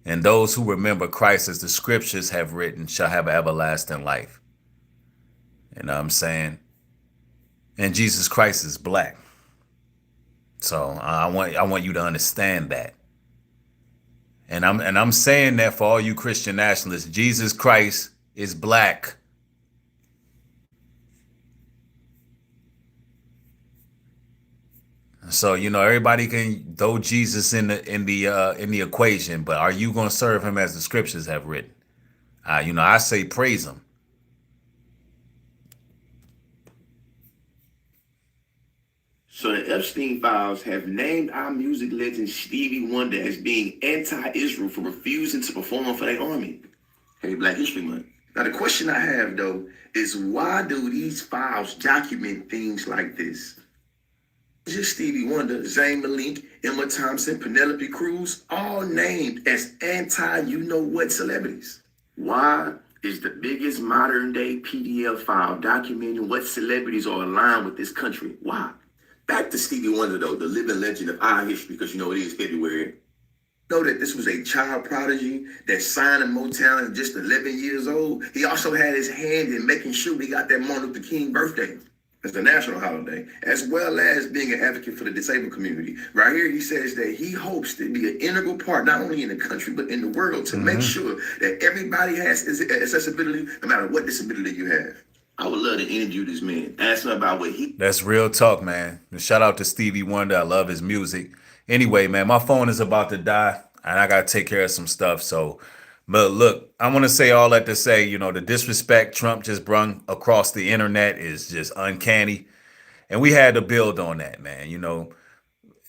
And those who remember Christ, as the scriptures have written, shall have everlasting life. You know what I'm saying? And Jesus Christ is black. So I want you to understand that. And I'm saying that for all you Christian nationalists, Jesus Christ is black. So, everybody can throw Jesus in the equation, but are you going to serve him as the scriptures have written? I say praise him. So the Epstein files have named our music legend Stevie Wonder as being anti-Israel for refusing to perform for their army. Hey, Black History Month. Now the question I have though is why do these files document things like this? Just Stevie Wonder, Zayn Malik, Emma Thompson, Penelope Cruz, all named as anti-you-know-what celebrities. Why is the biggest modern-day PDF file documenting what celebrities are aligned with this country? Why? Back to Stevie Wonder, though, the living legend of our history, because it is February. Know that this was a child prodigy that signed in Motown at just 11 years old. He also had his hand in making sure we got that Martin Luther King birthday as a national holiday, as well as being an advocate for the disabled community. Right here, he says that he hopes to be an integral part, not only in the country, but in the world, to make sure that everybody has accessibility, no matter what disability you have. I would love to interview this man, ask him about what he... That's real talk, man. And shout out to Stevie Wonder. I love his music. Anyway, man, my phone is about to die, and I got to take care of some stuff. So, but look, I want to say all that to say, the disrespect Trump just brung across the internet is just uncanny. And we had to build on that, man.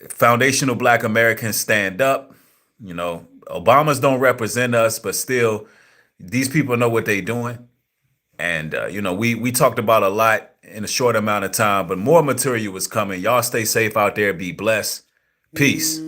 Foundational Black Americans stand up. Obamas don't represent us, but still, these people know what they're doing. And, we talked about a lot in a short amount of time, but more material is coming. Y'all stay safe out there. Be blessed. Peace.